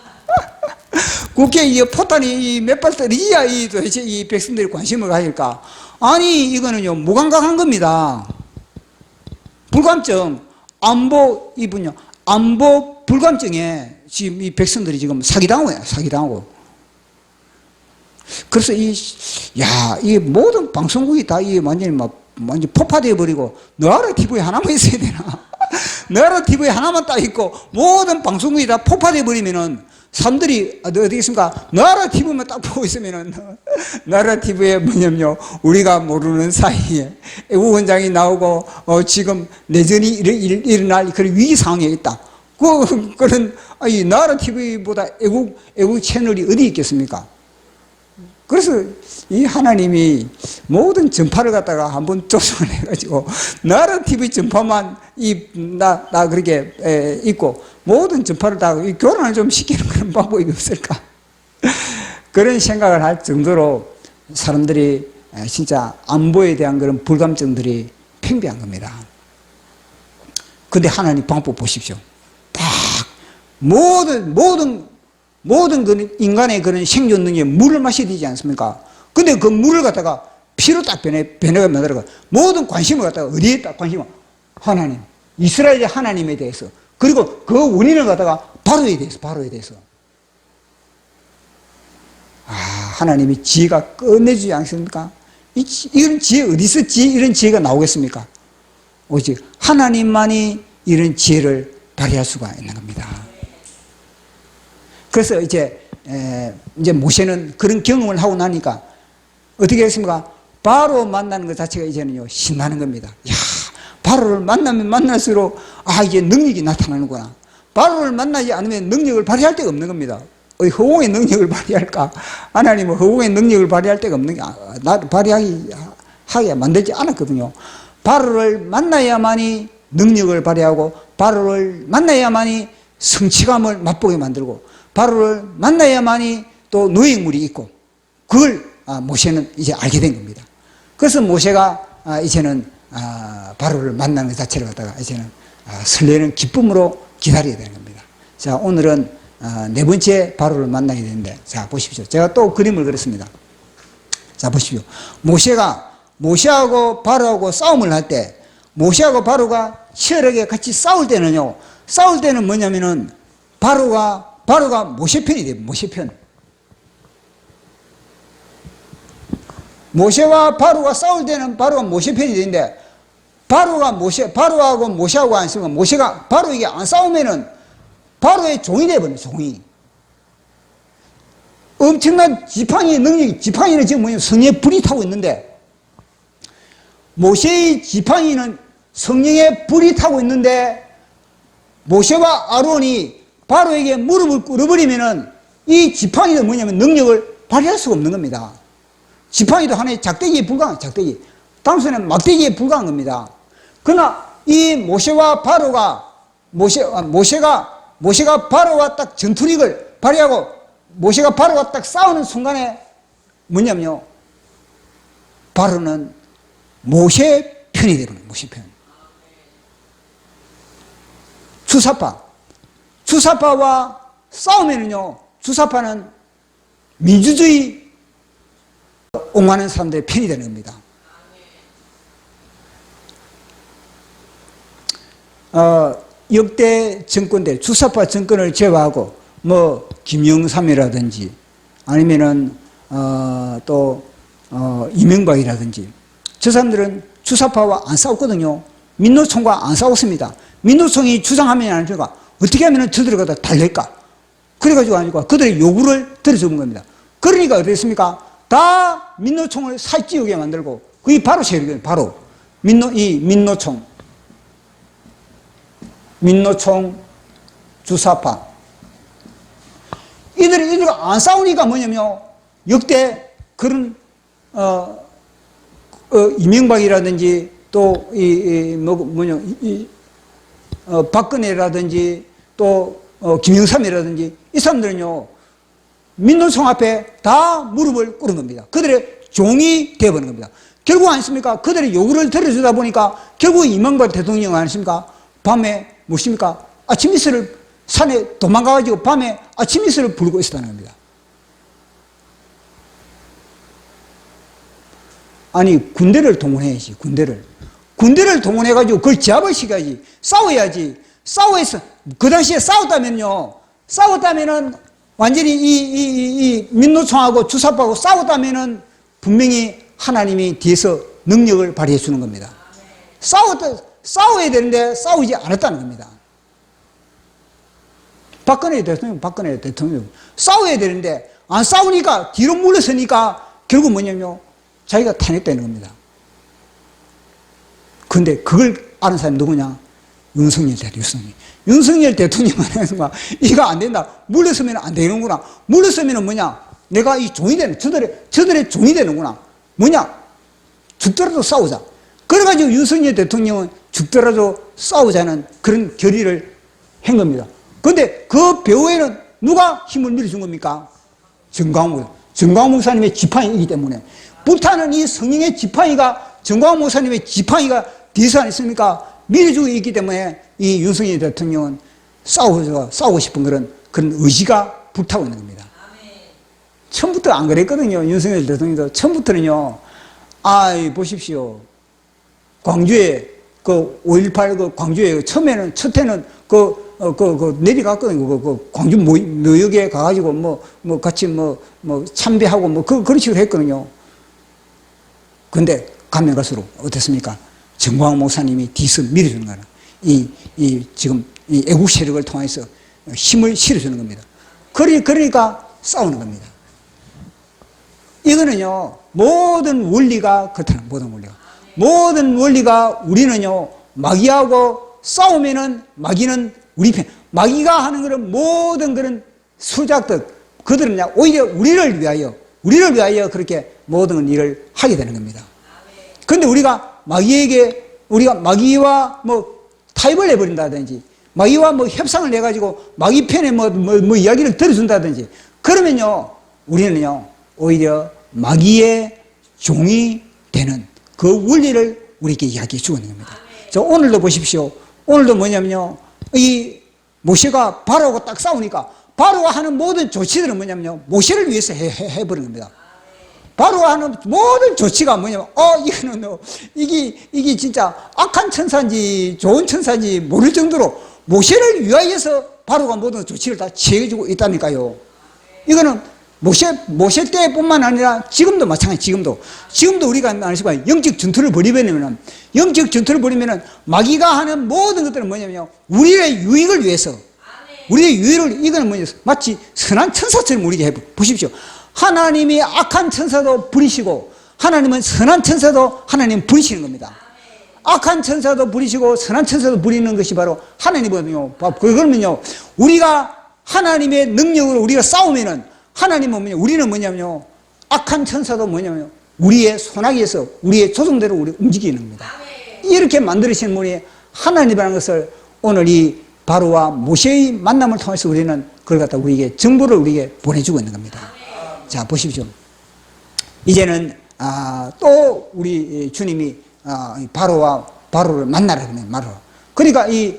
Speaker 1: 국회에 포탄이 몇 발 떨어져야 도대체 이 백성들이 관심을 가질까? 아니, 이거는요, 무감각한 겁니다. 불감증, 안보 불감증에 지금 이 백성들이 지금 사기당하고 있어요, 사기당하고. 그래서 이 모든 방송국이 다 완전히 폭파되어 버리고, 너하라 TV 하나만 있어야 되나? 너하라 TV 하나만 딱 있고, 모든 방송국이 다 폭파되어 버리면은, 사람들이, 어디 있습니까? 너하라 TV만 딱 보고 있으면은, 너하라 TV에 뭐냐면요, 우리가 모르는 사이에 애국원장이 나오고, 지금 내전이 일어날 그런 위기 상황에 있다. 그런, 너하라 TV보다 애국 채널이 어디 있겠습니까? 그래서 이 하나님이 모든 전파를 갖다가 한번 조정을 해가지고, 나라 TV 전파만 나 그렇게 있고, 모든 전파를 다 교란을 좀 시키는 그런 방법이 없을까? 그런 생각을 할 정도로 사람들이 진짜 안보에 대한 그런 불감증들이 팽배한 겁니다. 근데 하나님 방법 보십시오. 딱 모든 그 인간의 그런 생존 능력에 물을 마셔야 되지 않습니까? 근데 그 물을 갖다가 피로 딱 변해가 만들어가 모든 관심을 갖다가 어디에 딱 관심을 하나님, 이스라엘의 하나님에 대해서, 그리고 그 원인을 갖다가 바로에 대해서. 하나님이 지혜가 끝내주지 않습니까? 이런 지혜 어디서 이런 지혜가 나오겠습니까? 오직 하나님만이 이런 지혜를 발휘할 수가 있는 겁니다. 그래서 이제 모세는 그런 경험을 하고 나니까 어떻게 했습니까? 바로 만나는 것 자체가 이제는요, 신나는 겁니다. 바로를 만나면 만날수록, 이제 능력이 나타나는구나. 바로를 만나지 않으면 능력을 발휘할 데가 없는 겁니다. 허공의 능력을 발휘할까? 하나님은 허공의 능력을 발휘할 데가 없는 게, 나를 발휘하게 만들지 않았거든요. 바로를 만나야만이 능력을 발휘하고, 바로를 만나야만이 성취감을 맛보게 만들고, 바로를 만나야만이 또 노획물이 있고, 그걸 모세는 이제 알게 된 겁니다. 그래서 모세가 이제는 바로를 만나는 것 자체를 갖다가 이제는 설레는 기쁨으로 기다려야 되는 겁니다. 자, 오늘은 네 번째 바로를 만나게 되는데, 자, 보십시오. 제가 또 그림을 그렸습니다. 자, 보십시오. 모세하고 바로하고 싸움을 할 때, 모세하고 바로가 치열하게 같이 싸울 때는요, 싸울 때는 뭐냐면은 바로가 모세 편이 돼요. 모세 편. 모세와 바로가 싸울 때는 바로가 모세 편이 되는데, 바로하고 모세하고 안 쓰면 바로에게 안 싸우면은 바로의 종이 돼버려요, 종이. 엄청난 지팡이는 지금 뭐냐면 성령의 불이 타고 있는데, 모세의 지팡이는 성령의 불이 타고 있는데, 모세와 아론이 바로에게 무릎을 꿇어버리면은 이 지팡이도 뭐냐면 능력을 발휘할 수가 없는 겁니다. 지팡이도 하나의 작대기에 불과한, 작대기. 단순한 막대기에 불과한 겁니다. 그러나 이 모세와 바로가, 모세가 바로와 딱 전투력을 발휘하고, 모세가 바로와 딱 싸우는 순간에 뭐냐면요, 바로는 모세 편이 되는, 모세 편. 주사파와 싸우면은요, 주사파는 민주주의 옹호하는 사람들의 편이 되는 겁니다. 역대 정권들, 주사파 정권을 제외하고, 김영삼이라든지, 아니면은, 이명박이라든지, 저 사람들은 주사파와 안 싸웠거든요. 민노총과 안 싸웠습니다. 민노총이 주장하면 안 되니까, 어떻게 하면 저들을 갖다 달랠까? 그래가지고 하니까 그들의 요구를 들어주는 겁니다. 그러니까 어떻습니까? 다 민노총을 살찌우게 만들고, 그게 바로 세력이에요. 바로 민노총 주사파. 이들이 안 싸우니까 뭐냐면요, 역대 그런 이명박이라든지 또 박근혜라든지 또 김영삼이라든지 이 사람들은요, 민노총 앞에 다 무릎을 꿇은 겁니다. 그들의 종이 되어버린 겁니다. 결국 아니십니까? 그들의 요구를 들어주다 보니까 결국 이명박 대통령 아니십니까? 밤에 무엇입니까? 아침 이슬을 산에 도망가가지고 밤에 아침 이슬을 부르고 있었다는 겁니다. 아니, 군대를 동원해야지, 군대를 동원해가지고 그걸 제압을 시켜야지. 싸워야지. 싸워서, 그 당시에 싸웠다면은 완전히 이 민노총하고 주사파하고 싸웠다면은 분명히 하나님이 뒤에서 능력을 발휘해 주는 겁니다. 싸워야 되는데 싸우지 않았다는 겁니다. 박근혜 대통령 싸워야 되는데 안 싸우니까 뒤로 물러서니까 결국 뭐냐면 자기가 탄핵되는 겁니다. 근데 그걸 아는 사람이 누구냐? 윤석열 대통령은 이거 안 된다. 물러서면 안 되는구나. 물러서면 뭐냐? 내가 이 종이 되는, 저들의 종이 되는구나. 뭐냐? 죽더라도 싸우자. 그래가지고 윤석열 대통령은 죽더라도 싸우자는 그런 결의를 한 겁니다. 근데 그 배후에는 누가 힘을 밀어준 겁니까? 정광훈 목사님의 지팡이이기 때문에. 불타는 이 성령의 지팡이가, 정광훈 목사님의 지팡이가 뒤에서 안 있습니까? 밀어주고 있기 때문에 이 윤석열 대통령은 싸우고 싶은 그런 의지가 불타고 있는 겁니다. 처음부터 안 그랬거든요. 윤석열 대통령도 처음부터는요, 보십시오. 광주에, 5.18 광주에 처음에는, 첫 해는 내려갔거든요. 광주 묘역에 가가지고 같이 참배하고 그런 식으로 했거든요. 근데 가면 갈수록 어땠습니까? 정광훈 목사님이 뒤에서 밀어주는 거는 지금 이 애국 세력을 통해서 힘을 실어주는 겁니다. 그러니까 싸우는 겁니다. 이거는요, 모든 원리가 그렇다는, 모든 원리가 우리는요, 마귀하고 싸우면은 마귀는 우리 편, 마귀가 하는 그런 모든 그런 수작들, 그들은 오히려 우리를 위하여 그렇게 모든 일을 하게 되는 겁니다. 근데 우리가 마귀와 타협을 해버린다든지, 마귀와 협상을 해가지고 마귀 편에 이야기를 들어준다든지, 그러면요, 우리는요, 오히려 마귀의 종이 되는 그 원리를 우리에게 이야기해 주고 있는 겁니다. 오늘도 보십시오. 오늘도 뭐냐면요, 이 모세가 바로하고 딱 싸우니까 바로가 하는 모든 조치들은 뭐냐면요, 모세를 위해서 해버린 겁니다. 바로가 하는 모든 조치가 뭐냐면, 이게 진짜 악한 천사인지 좋은 천사인지 모를 정도로 모세를 위하여서 바로가 모든 조치를 다 취해주고 있다니까요. 이거는 모세 때뿐만 아니라 지금도 마찬가지. 지금도 우리가 아시지만 영적 전투를 벌이면은 마귀가 하는 모든 것들은 뭐냐면요, 우리의 유익을 위해서, 이거는 뭐냐, 마치 선한 천사처럼 우리에게 보십시오. 하나님이 악한 천사도 부리시고 하나님은 선한 천사도 하나님 부리시는 겁니다. 악한 천사도 부리시고 선한 천사도 부리는 것이 바로 하나님이거든요. 그러면요, 우리가 하나님의 능력으로 우리가 싸우면은 하나님은 우리는 뭐냐면요, 악한 천사도 뭐냐면요, 우리의 손아귀에서 우리의 조종대로 우리 움직이는 겁니다. 이렇게 만들으신 분이 하나님이라는 것을 오늘 이 바로와 모세의 만남을 통해서 우리는 그걸 갖다 우리에게 정보를 우리에게 보내주고 있는 겁니다. 자, 보십시오. 이제는 또 우리 주님이 바로를 만나라 그러네요. 그러니까 이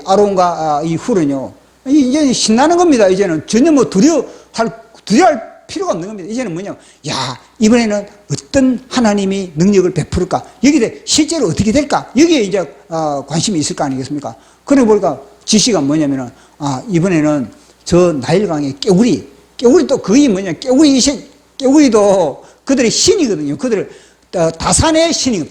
Speaker 1: 아론과 이 훌은요, 이제 신나는 겁니다. 이제는 전혀 두려워할 필요가 없는 겁니다. 이제는 뭐냐, 이번에는 어떤 하나님이 능력을 베풀을까? 여기에 실제로 어떻게 될까? 여기에 이제 관심이 있을 거 아니겠습니까? 그래 보니까 지시가 뭐냐면은, 이번에는 저 나일강의 깨구리도 거의 깨구리도 그들의 신이거든요. 그들을 다산의 신인,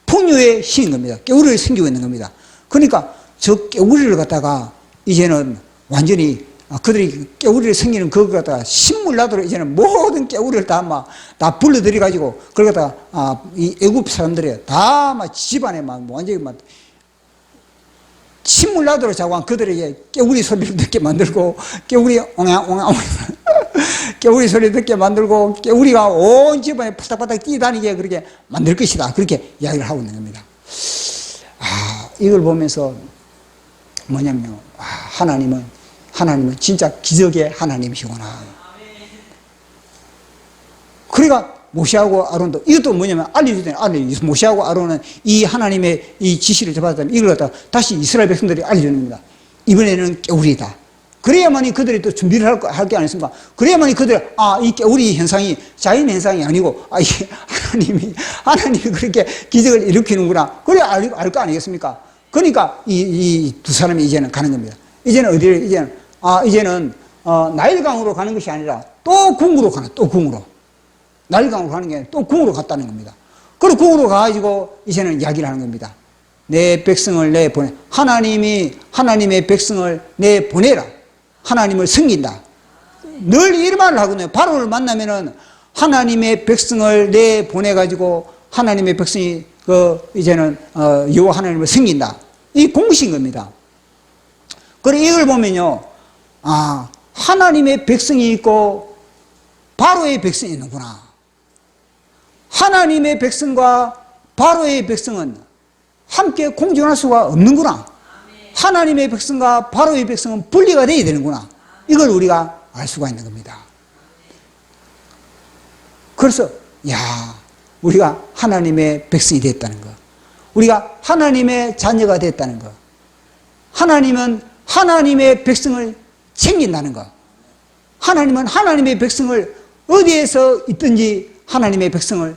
Speaker 1: 풍요의 신인 겁니다. 깨구리를 섬기고 있는 겁니다. 그러니까 저 깨구리를 갖다가 이제는 완전히 그들이 깨우리를 섬기는 그거 갖다가 신물나도록 이제는 모든 깨우리를 다 불러들여가지고 그걸 갖다가 이 애굽 사람들이 다 막 집안에 막 완전히 막 신물나도록 자고 그들에게 깨우리 소리를 듣게 만들고 깨우리 옹앙옹앙 깨우리 소리 듣게 만들고 깨우리가 온 집안에 파닥파닥 뛰다니게 그렇게 만들 것이다. 그렇게 이야기를 하고 있는 겁니다. 이걸 보면서 뭐냐면요. 하나님은 진짜 기적의 하나님이시구나. 그러니까 모세하고 아론도 이것도 뭐냐면 알려주더니 모세하고 아론은 이 하나님의 이 지시를 접하다면 이걸 갖다 다시 이스라엘 백성들이 알려주는 겁니다. 이번에는 깨우리다. 그래야만이 그들이 또 준비를 할 게 아니겠습니까? 그래야만이 그들이 이 깨우리 현상이 자연 현상이 아니고 이게 하나님이 그렇게 기적을 일으키는구나. 그래 알 거 아니겠습니까? 그러니까 이 두 사람이 이제는 가는 겁니다. 이제는 어디를 이제는 나일강으로 가는 것이 아니라 또 궁으로 가는 또 궁으로 나일강으로 가는 게 아니라 또 궁으로 갔다는 겁니다. 그리고 궁으로 가가지고 이제는 이야기를 하는 겁니다. 내 백성을 내보내 하나님의 백성을 내보내라. 하나님을 섬긴다. 늘 이 말을 하거든요. 바로를 만나면은 하나님의 백성을 내보내가지고 하나님의 백성이 이제는 여호와 하나님을 섬긴다. 이 공식인 겁니다. 그리고 이걸 보면요, 하나님의 백성이 있고 바로의 백성이 있는구나. 하나님의 백성과 바로의 백성은 함께 공존할 수가 없는구나. 하나님의 백성과 바로의 백성은 분리가 되어야 되는구나. 이걸 우리가 알 수가 있는 겁니다. 그래서 우리가 하나님의 백성이 됐다는 것, 우리가 하나님의 자녀가 됐다는 것, 하나님은 하나님의 백성을 챙긴다는 것, 하나님은 하나님의 백성을 어디에서 있든지 하나님의 백성을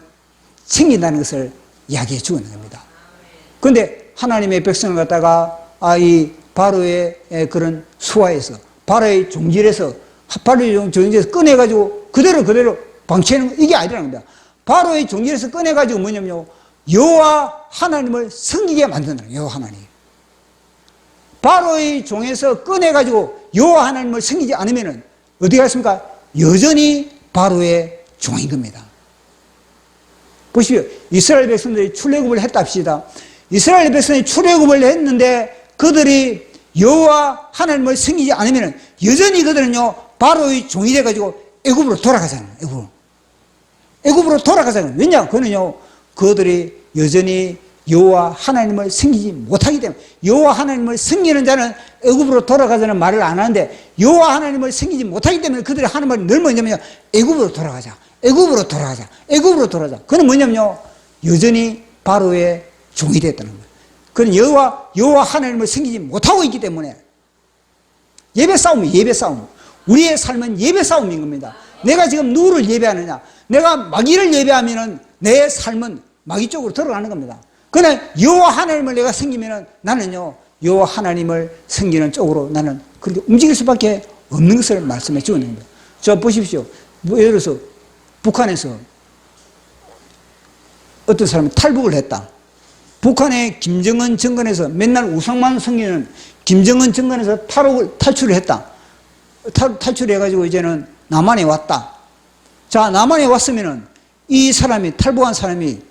Speaker 1: 챙긴다는 것을 이야기해 주고 있는 겁니다. 그런데 하나님의 백성을 갖다가 이 바로의 그런 수하에서, 바로의 종질에서, 바로의 종질에서 꺼내가지고 그대로 방치하는 거, 이게 아니라는 겁니다. 바로의 종질에서 꺼내가지고 뭐냐면요, 여호와 하나님을 섬기게 만든다는 거예요. 여호와 하나님. 바로의 종에서 꺼내가지고 여호와 하나님을 섬기지 않으면은 어디 갔습니까? 여전히 바로의 종인 겁니다. 보십시오. 이스라엘 백성들이 출애굽을 했다 합시다. 이스라엘 백성이 출애굽을 했는데 그들이 여호와 하나님을 섬기지 않으면 여전히 그들은요 바로의 종이 돼가지고 애굽으로 돌아가잖아요. 애굽으로 돌아가잖아요. 왜냐? 그거는요 그들이 여전히 여호와 하나님을 섬기지 못하기 때문에. 여호와 하나님을 섬기는 자는 애굽으로 돌아가자는 말을 안 하는데 여호와 하나님을 섬기지 못하기 때문에 그들이 하는 말이 늘 뭐냐면요, 애굽으로 돌아가자, 애굽으로 돌아가자, 애굽으로 돌아가자. 그건 뭐냐면요, 여전히 바로의 종이 됐다는 거예요. 그건 여호와 하나님을 섬기지 못하고 있기 때문에. 예배 싸움. 우리의 삶은 예배 싸움인 겁니다. 내가 지금 누구를 예배하느냐? 내가 마귀를 예배하면은 내 삶은 마귀 쪽으로 들어가는 겁니다. 그러나 여호와 하나님을 내가 섬기면은 나는요 여호와 하나님을 섬기는 쪽으로 나는 그렇게 움직일 수밖에 없는 것을 말씀해 주는 겁니다. 저 보십시오. 예를 들어서 북한에서 어떤 사람이 탈북을 했다. 북한의 김정은 정권에서 맨날 우상만 섬기는 김정은 정권에서 탈출을 했다. 탈출해가지고 이제는 남한에 왔다. 자, 남한에 왔으면은 이 사람이, 탈북한 사람이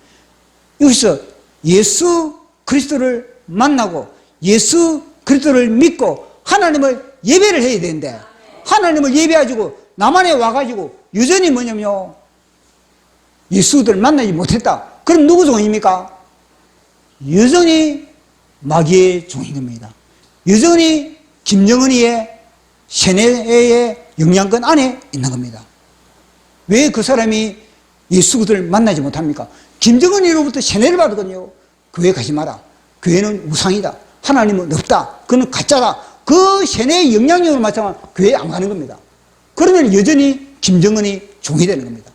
Speaker 1: 여기서 예수 그리스도를 만나고 예수 그리스도를 믿고 하나님을 예배를 해야 되는데 하나님을 예배해가지고 남한에 와가지고 여전히 뭐냐면요, 예수를 만나지 못했다. 그럼 누구 종입니까? 여전히 마귀의 종인 겁니다. 여전히 김정은이의 세뇌의 영향권 안에 있는 겁니다. 왜 그 사람이 예수를 만나지 못합니까? 김정은이로부터 세뇌를 받거든요. 교회 가지 마라. 교회는 우상이다. 하나님은 없다. 그는 가짜다. 그 세뇌의 영향력으로 맞춰서 교회에 안 가는 겁니다. 그러면 여전히 김정은이 종이 되는 겁니다.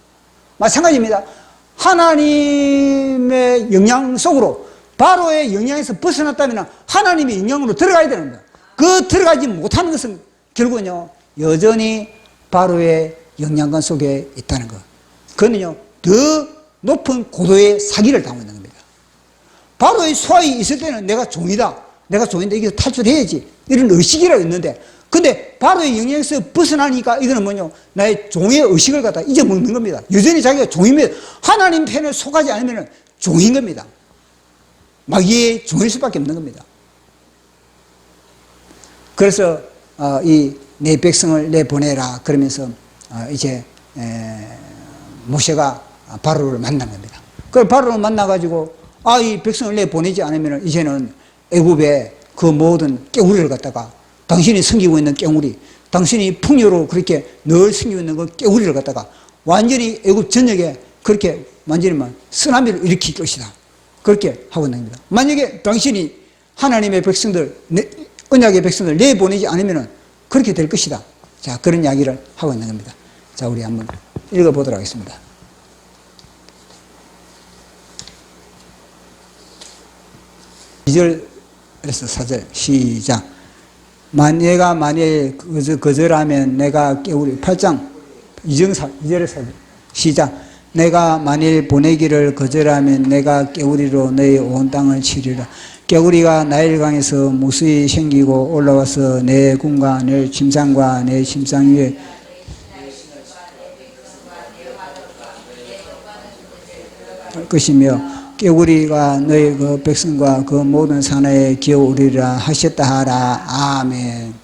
Speaker 1: 마찬가지입니다. 하나님의 영향 속으로, 바로의 영향에서 벗어났다면 하나님의 영향으로 들어가야 되는 거예요. 그 들어가지 못하는 것은 결국은요 여전히 바로의 영향권 속에 있다는 것. 그거는요 더 높은 고도의 사기를 당하고 있는 겁니다. 바로의 수하에 있을 때는 내가 종이다. 내가 종인데 이게 탈출해야지. 이런 의식이라고 있는데, 근데 바로의 영역에서 벗어나니까 이거는 뭐냐, 나의 종의 의식을 갖다 잊어먹는 겁니다. 여전히 자기가 종이면 하나님 편에 속하지 않으면 종인 겁니다. 마귀의 종일 수밖에 없는 겁니다. 그래서 이 내 백성을 내보내라 그러면서 이제 모세가 바로를 만난 겁니다. 그 바로를 만나가지고 이 백성을 내보내지 않으면 이제는 애굽의 그 모든 깨우리를 갖다가 당신이 섬기고 있는 깨우리, 당신이 풍요로 그렇게 늘 섬기고 있는 그 깨우리를 갖다가 완전히 애굽 전역에 그렇게 완전히 쓰나미를 일으킬 것이다. 그렇게 하고 있는 겁니다. 만약에 당신이 하나님의 백성들, 언약의 백성들 내보내지 않으면 그렇게 될 것이다. 자, 그런 이야기를 하고 있는 겁니다. 자, 우리 한번 읽어보도록 하겠습니다. (2절에서) (4절) 시작. 내가 만일 거절하면 내가 깨우리. 8장 2절에서 4절 시작. 내가 만일 보내기를 거절하면 내가 깨우리로 너희 온 땅을 치리라. 깨우리가 나일강에서 무수히 생기고 올라와서 내 군과 내 침상과 내 침상 위에 할 것이며 깨우리가 너희 그 백성과 그 모든 산하에 기어오리라 하셨다 하라. 아멘.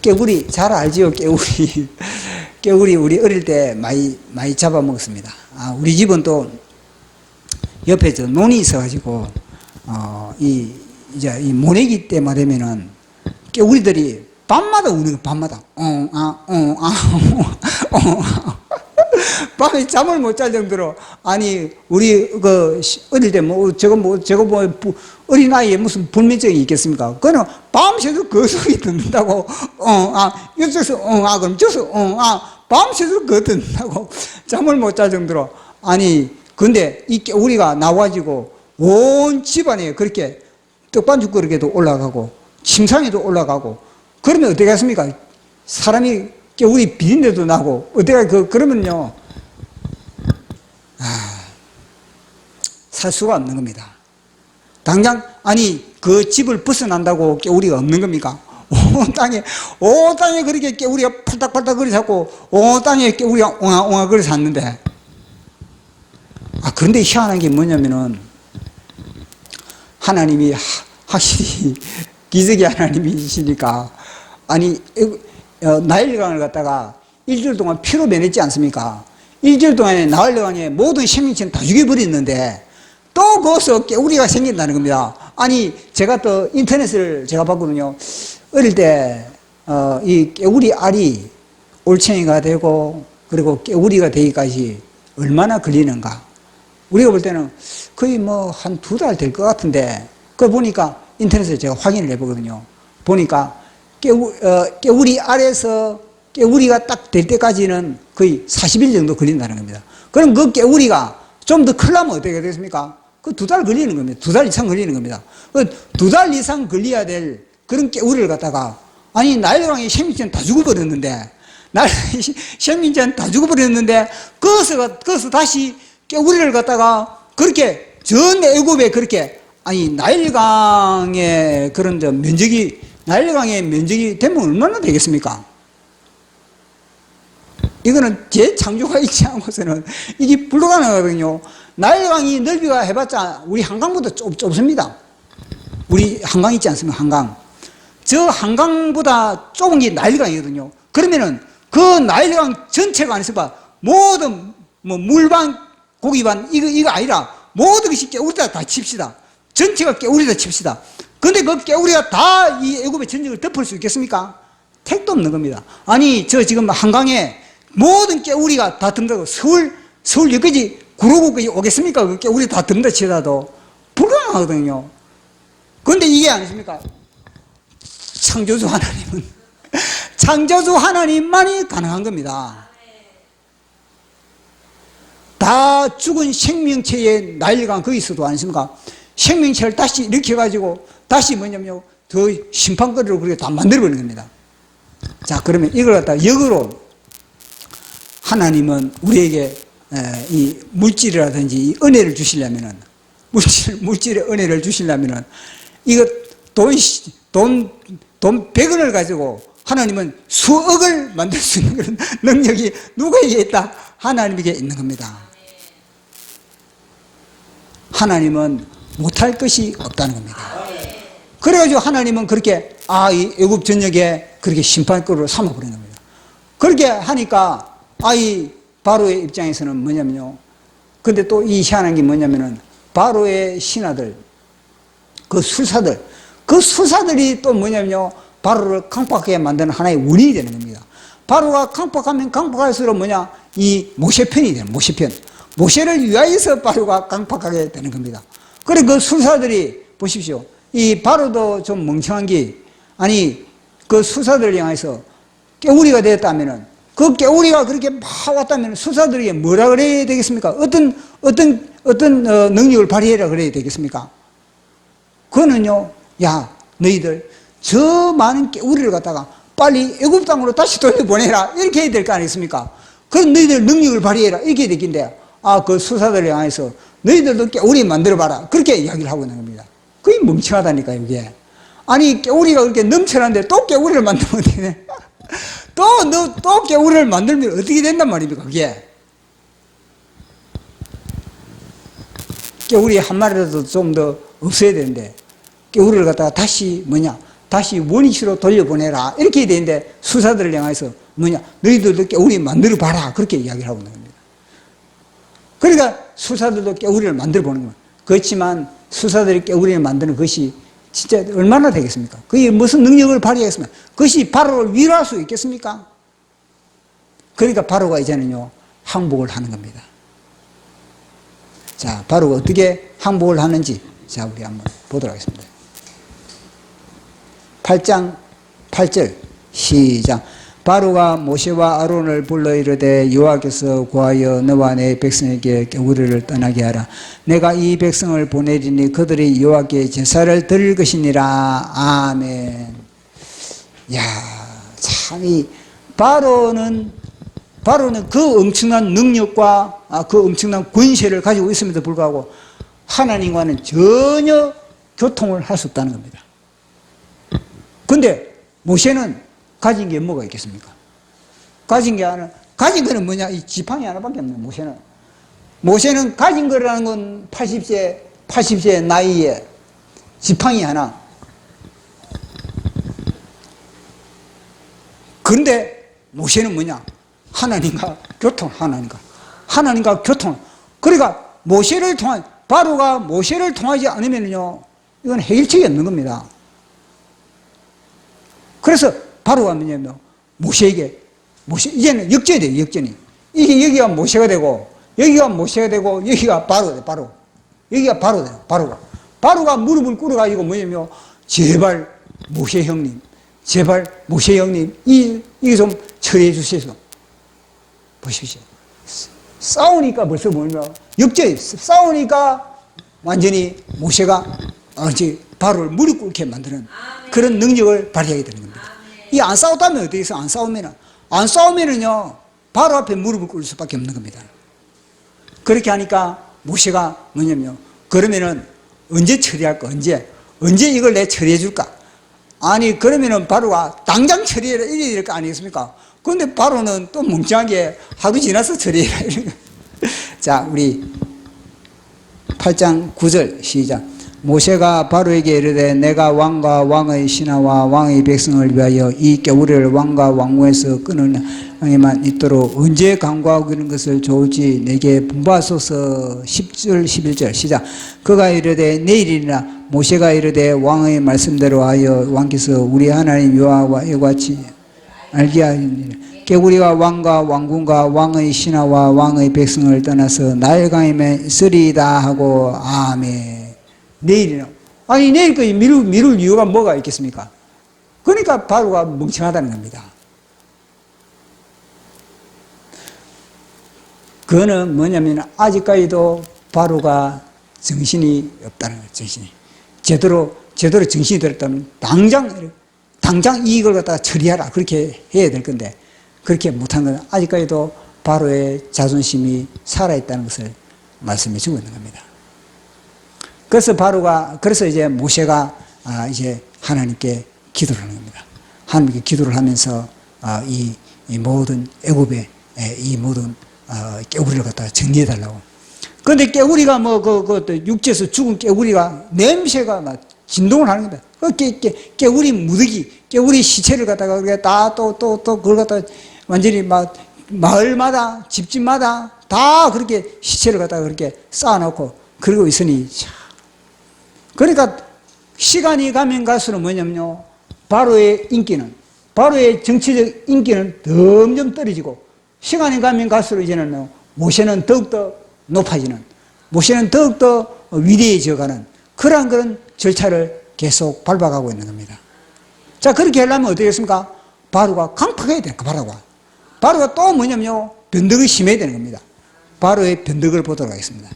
Speaker 1: 깨우리 잘 알지요. 깨우리 깨우리 우리 어릴 때 많이 잡아먹었습니다. 우리 집은 또 옆에 저 논이 있어가지고 이 모내기 때만 되면은 깨우리들이 밤마다 우는 거. 밤마다 밤에 잠을 못 잘 정도로. 아니 우리 그 어릴 때 저거 어린아이에 무슨 불면증이 있겠습니까? 그거는 밤새도록 그 소리 듣는다고. 이쪽에서 그럼 저기서 밤새도록 그거 듣는다고 잠을 못 잘 정도로. 아니 근데 이 깨우리가 나와가지고 온 집안에 그렇게 떡반죽 그릇에도 올라가고 침상에도 올라가고 그러면 어떻게 하겠습니까? 사람이 깨우리 비린내도 나고 어떻게 그러면요 살 수가 없는 겁니다. 당장 그 집을 벗어난다고 깨우리가 없는 겁니까? 온 땅에 그렇게 깨우리가 팔딱팔딱 거리 잡고 온 땅에 깨우리가 옹아옹아 거리 샀는데 그런데 희한한 게 뭐냐면은 하나님이 확실히 기적의 하나님이시니까 나일강을 갖다가 일주일 동안 피로 매냈지 않습니까? 일주일 동안에 나일강에 모든 생명체는 다 죽여버렸는데 또 거기서 깨우리가 생긴다는 겁니다. 제가 또 인터넷을 제가 봤거든요. 어릴 때 이 깨우리 알이 올챙이가 되고 그리고 깨우리가 되기까지 얼마나 걸리는가. 우리가 볼 때는 거의 한 2달 될 것 같은데 그걸 보니까 인터넷에 제가 확인을 해보거든요. 보니까 깨우리 알에서 깨우리가 딱 될 때까지는 거의 40일 정도 걸린다는 겁니다. 그럼 그 깨우리가 좀 더 크려면 어떻게 되겠습니까? 그 2달 걸리는 겁니다. 2달 이상 걸리는 겁니다. 2달 이상 걸려야 될 그런 깨우리를 갖다가 나일강의 생명체는 다 죽어버렸는데 생명체는 다 죽어버렸는데 거기서 다시 깨우리를 갖다가 그렇게 전 애굽에 그렇게 나일강의 그런 나일강의 면적이 되면 얼마나 되겠습니까? 이거는 재창조가 있지 않고서는 이게 불가능하거든요. 나일강이 넓이가 해봤자 우리 한강보다 좁습니다. 우리 한강 있지 않습니까? 한강. 저 한강보다 좁은 게 나일강이거든요. 그러면은 그 나일강 전체가 아니라 모든 물반 고기반 이거 아니라 모든 것이 깨우리다 다 칩시다. 전체가 깨우리다 칩시다. 근데 그 깨우리가 다 이 애굽의 전역을 덮을 수 있겠습니까? 택도 없는 겁니다. 저 지금 한강에 모든 깨우리가 다 든다고 서울 여기까지 구로구까지 오겠습니까? 그 깨우리 다 든다 치더라도 불가능하거든요. 그런데 이게 아니십니까? 창조주 하나님만이 가능한 겁니다. 다 죽은 생명체의 나일강 거기 있어도 아니십니까? 생명체를 다시 일으켜가지고 다시 뭐냐면요 더 심판거리로 그렇게 다 만들어버리는 겁니다. 자, 그러면 이걸 갖다 역으로 하나님은 우리에게 이 물질이라든지 이 은혜를 주시려면은 물질의 은혜를 주시려면은 이거 돈 100원을 가지고 하나님은 수억을 만들 수 있는 그런 능력이 누구에게 있다? 하나님에게 있는 겁니다. 하나님은 못할 것이 없다는 겁니다. 그래가지고 하나님은 그렇게 이 애굽 전역에 그렇게 심판거리로 삼아버린 겁니다. 그렇게 하니까 이 바로의 입장에서는 뭐냐면요. 근데 또 이 희한한 게 뭐냐면은 바로의 신하들, 그 수사들이 또 뭐냐면요. 바로를 강박하게 만드는 하나의 원인이 되는 겁니다. 바로가 강박하면 강박할수록 이 모세편이 돼요. 모세편. 모세를 위하여서 바로가 강박하게 되는 겁니다. 그래 그 수사들이 보십시오. 이 바로도 좀 멍청한 게 그 수사들을 향해서 깨우리가 되었다면은 그 깨우리가 그렇게 막 왔다면 수사들에게 뭐라 그래야 되겠습니까? 어떤 능력을 발휘해라 그래야 되겠습니까? 그거는요, 야, 너희들 저 많은 깨우리를 갖다가 빨리 애굽 땅으로 다시 돌려보내라 이렇게 해야 될 거 아니겠습니까? 그럼 너희들 능력을 발휘해라 이렇게 해야 되겠는데 그 수사들을 향해서 너희들도 깨우리 만들어봐라 그렇게 이야기를 하고 있는 겁니다. 그게 멍청하다니까요, 이게. 깨우리가 그렇게 넘쳐나는데 또 깨우리를 만들면 되네. 또 깨우리를 만들면 어떻게 된단 말입니까, 그게? 깨우리 한 마리라도 좀 더 없어야 되는데, 깨우리를 갖다가 다시 원위치로 돌려보내라. 이렇게 해야 되는데, 수사들을 향해서 너희들도 깨우리 만들어봐라. 그렇게 이야기를 하고 있는 겁니다. 그러니까 수사들도 깨우리를 만들어보는 겁니다. 그렇지만 수사들이 깨우리를 만드는 것이 진짜 얼마나 되겠습니까? 그게 무슨 능력을 발휘하겠습니까? 그것이 바로를 위로할 수 있겠습니까? 그러니까 바로가 이제는요, 항복을 하는 겁니다. 자, 바로가 어떻게 항복을 하는지, 자, 우리 한번 보도록 하겠습니다. 8장 8절, 시작. 바로가 모세와 아론을 불러 이르되 여호와께서 고하여 너와 내 백성에게 우리를 떠나게 하라. 내가 이 백성을 보내리니 그들이 여호와께 제사를 드릴 것이니라. 아멘. 야, 참 이 바로는 그 엄청난 능력과 그 엄청난 권세를 가지고 있음에도 불구하고 하나님과는 전혀 교통을 할 수 없다는 겁니다. 근데 모세는 가진 게 뭐가 있겠습니까? 가진 거는 뭐냐? 이 지팡이 하나밖에 없네, 모세는. 모세는 가진 거라는 건 80세 나이에 지팡이 하나. 그런데 모세는 뭐냐? 하나님과 교통. 그러니까 바로가 모세를 통하지 않으면요, 이건 해결책이 없는 겁니다. 그래서 바로가 뭐냐면 이제는 역전이 돼요, 역전이. 이게 여기가 모세가 되고 여기가 바로. 여기가 바로 돼요, 바로가 무릎을 꿇어가지고 뭐냐면 제발 모세 형님 이게 좀 처리해 주셔서. 보십시오. 싸우니까 벌써 뭐냐면 역전이 싸우니까 완전히 모세가 바로를 무릎 꿇게 만드는 그런 능력을 발휘하게 되는 겁니다. 이 안 싸웠다면 어떻게 해서 안 싸우면은요, 바로 앞에 무릎을 꿇을 수밖에 없는 겁니다. 그렇게 하니까 모세가 뭐냐면, 그러면은 언제 처리할까? 언제 이걸 내 처리해 줄까? 그러면은 바로가 당장 처리해라 이래야 될 거 아니겠습니까? 그런데 바로는 또 멍청하게 하루 지나서 처리해라. 자, 우리 8장 9절 시작. 모세가 바로에게 이르되 내가 왕과 왕의 신하와 왕의 백성을 위하여 이 깨우리를 왕과 왕궁에서 끊는 왕에만 있도록 언제 강구하기는 것을 좋을지 내게 분부하소서. 10절 11절 시작. 그가 이르되 내일이나 모세가 이르되 왕의 말씀대로 하여 왕께서 우리 하나님 여호와와 이같이 알게 하리니 깨우리가 왕과 왕궁과 왕의 신하와 왕의 백성을 떠나서 나일강에 있으리이다 하고. 아멘. 내일이나 내일까지 미룰 이유가 뭐가 있겠습니까? 그러니까 바로가 멍청하다는 겁니다. 그거는 뭐냐면 아직까지도 바로가 정신이 없다는 거예요. 정신이 제대로 정신이 들었다면 당장 이걸 갖다가 처리하라 그렇게 해야 될 건데 그렇게 못한 건 아직까지도 바로의 자존심이 살아있다는 것을 말씀해 주고 있는 겁니다. 그래서 이제 모세가 이제 하나님께 기도를 하는 겁니다. 하나님께 기도를 하면서 이 모든 애굽의 이 모든 깨구리를 갖다가 정리해 달라고. 그런데 깨구리가 육지에서 죽은 깨구리가 냄새가 막 진동을 하는 겁니다. 깨구리 무더기, 깨구리 시체를 갖다가 그걸 갖다가 완전히 막 마을마다 집집마다 다 그렇게 시체를 갖다가 그렇게 쌓아놓고 그러고 있으니, 그러니까 시간이 가면 갈수록 뭐냐면요, 바로의 정치적 인기는 점점 떨어지고, 시간이 가면 갈수록 이제는 모세는 더욱더 높아지는, 모세는 더욱더 위대해져가는 그런 절차를 계속 밟아가고 있는 겁니다. 자, 그렇게 하려면 어떻게 했습니까? 바로가 강팍해야 되는 거야. 바로가 또 뭐냐면요, 변덕이 심해야 되는 겁니다. 바로의 변덕을 보도록 하겠습니다.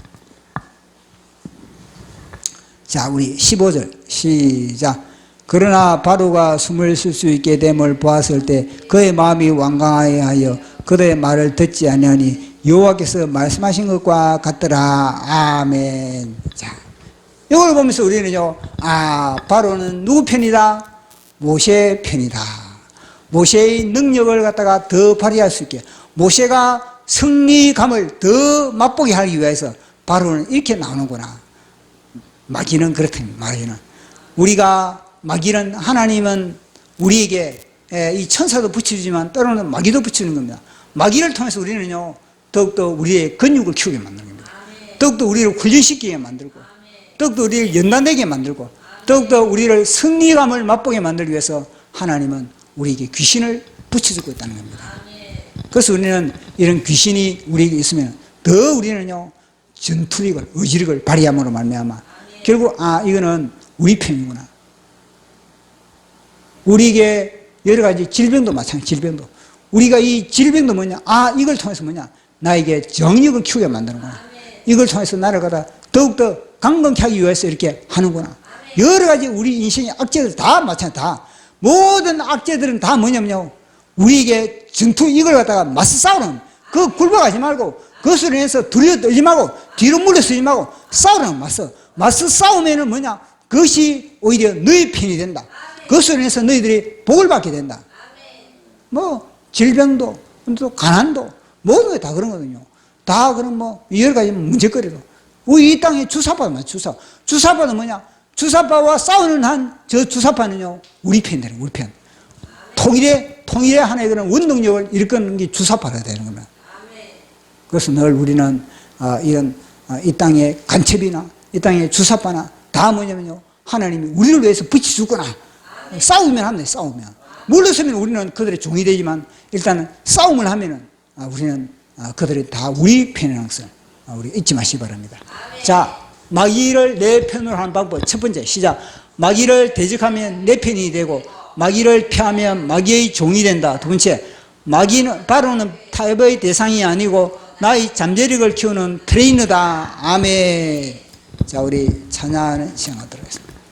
Speaker 1: 자, 우리 15절 시작. 그러나 바로가 숨을 쉴 수 있게 됨을 보았을 때 그의 마음이 완강하여 그들의 말을 듣지 아니하니 여호와께서 말씀하신 것과 같더라. 아멘. 자, 이걸 보면서 우리는요, 바로는 누구 편이다? 모세 편이다. 모세의 능력을 갖다가 더 발휘할 수 있게, 모세가 승리감을 더 맛보게 하기 위해서 바로는 이렇게 나오는구나. 마귀는 그렇다니, 마귀는 하나님은 우리에게 이 천사도 붙여주지만 때로는 마귀도 붙이는 겁니다. 마귀를 통해서 우리는요, 더욱더 우리의 근육을 키우게 만드는 겁니다. 더욱더 우리를 훈련시키게 만들고, 더욱더 우리를 연단되게 만들고, 더욱더 우리를 승리감을 맛보게 만들기 위해서 하나님은 우리에게 귀신을 붙여주고 있다는 겁니다. 그래서 우리는 이런 귀신이 우리에게 있으면 더 우리는요, 전투력을, 의지력을 발휘함으로 말미암아 결국 이거는 우리 편이구나. 우리에게 여러 가지 질병도 마찬가지, 질병도 우리가 이 질병도 뭐냐, 이걸 통해서 뭐냐, 나에게 정력을 키우게 만드는구나. 이걸 통해서 나를 갖다 더욱더 강건케 하기 위해서 이렇게 하는구나. 여러 가지 우리 인생의 악재들 다 마찬가지, 다 모든 악재들은 다 뭐냐면요, 우리에게 전투, 이걸 갖다가 맞서 싸우는, 그 굴복하지 말고, 그것으로 인해서 두려워 떨지 말고, 뒤로 물러서지 말고, 싸우는, 맞서 싸우면은 뭐냐, 그것이 오히려 너희 편이 된다. 그것으로 인해서 너희들이 복을 받게 된다. 질병도, 또 가난도, 모든 게 다 그런 거거든요. 다 그런 여러 가지 문제거리로. 우리 이 땅에 주사파도 주사파는 뭐냐, 주사파와 싸우는 저 주사파는요, 우리 편 되는, 우리 편. 통일의 하나의 그런 원동력을 일컫는 게 주사파가 되는 겁니다. 그래서 늘 우리는 이런 이 땅의 간첩이나 이 땅의 주사파나 다 뭐냐면요, 하나님이 우리를 위해서 붙여주거나 싸우면 합니다. 싸우면 물러서면 우리는 그들의 종이 되지만 일단은 싸움을 하면은 우리는 그들이 다 우리 편이라는 것을 우리 잊지 마시기 바랍니다. 자, 마귀를 내 편으로 하는 방법 첫 번째 시작. 마귀를 대적하면 내 편이 되고 마귀를 피하면 마귀의 종이 된다. 두 번째, 바로는 타협의 대상이 아니고 나의 잠재력을 키우는 트레이너다. 아멘. 자, 우리 찬양하는 시간 갖도록 하겠습니다.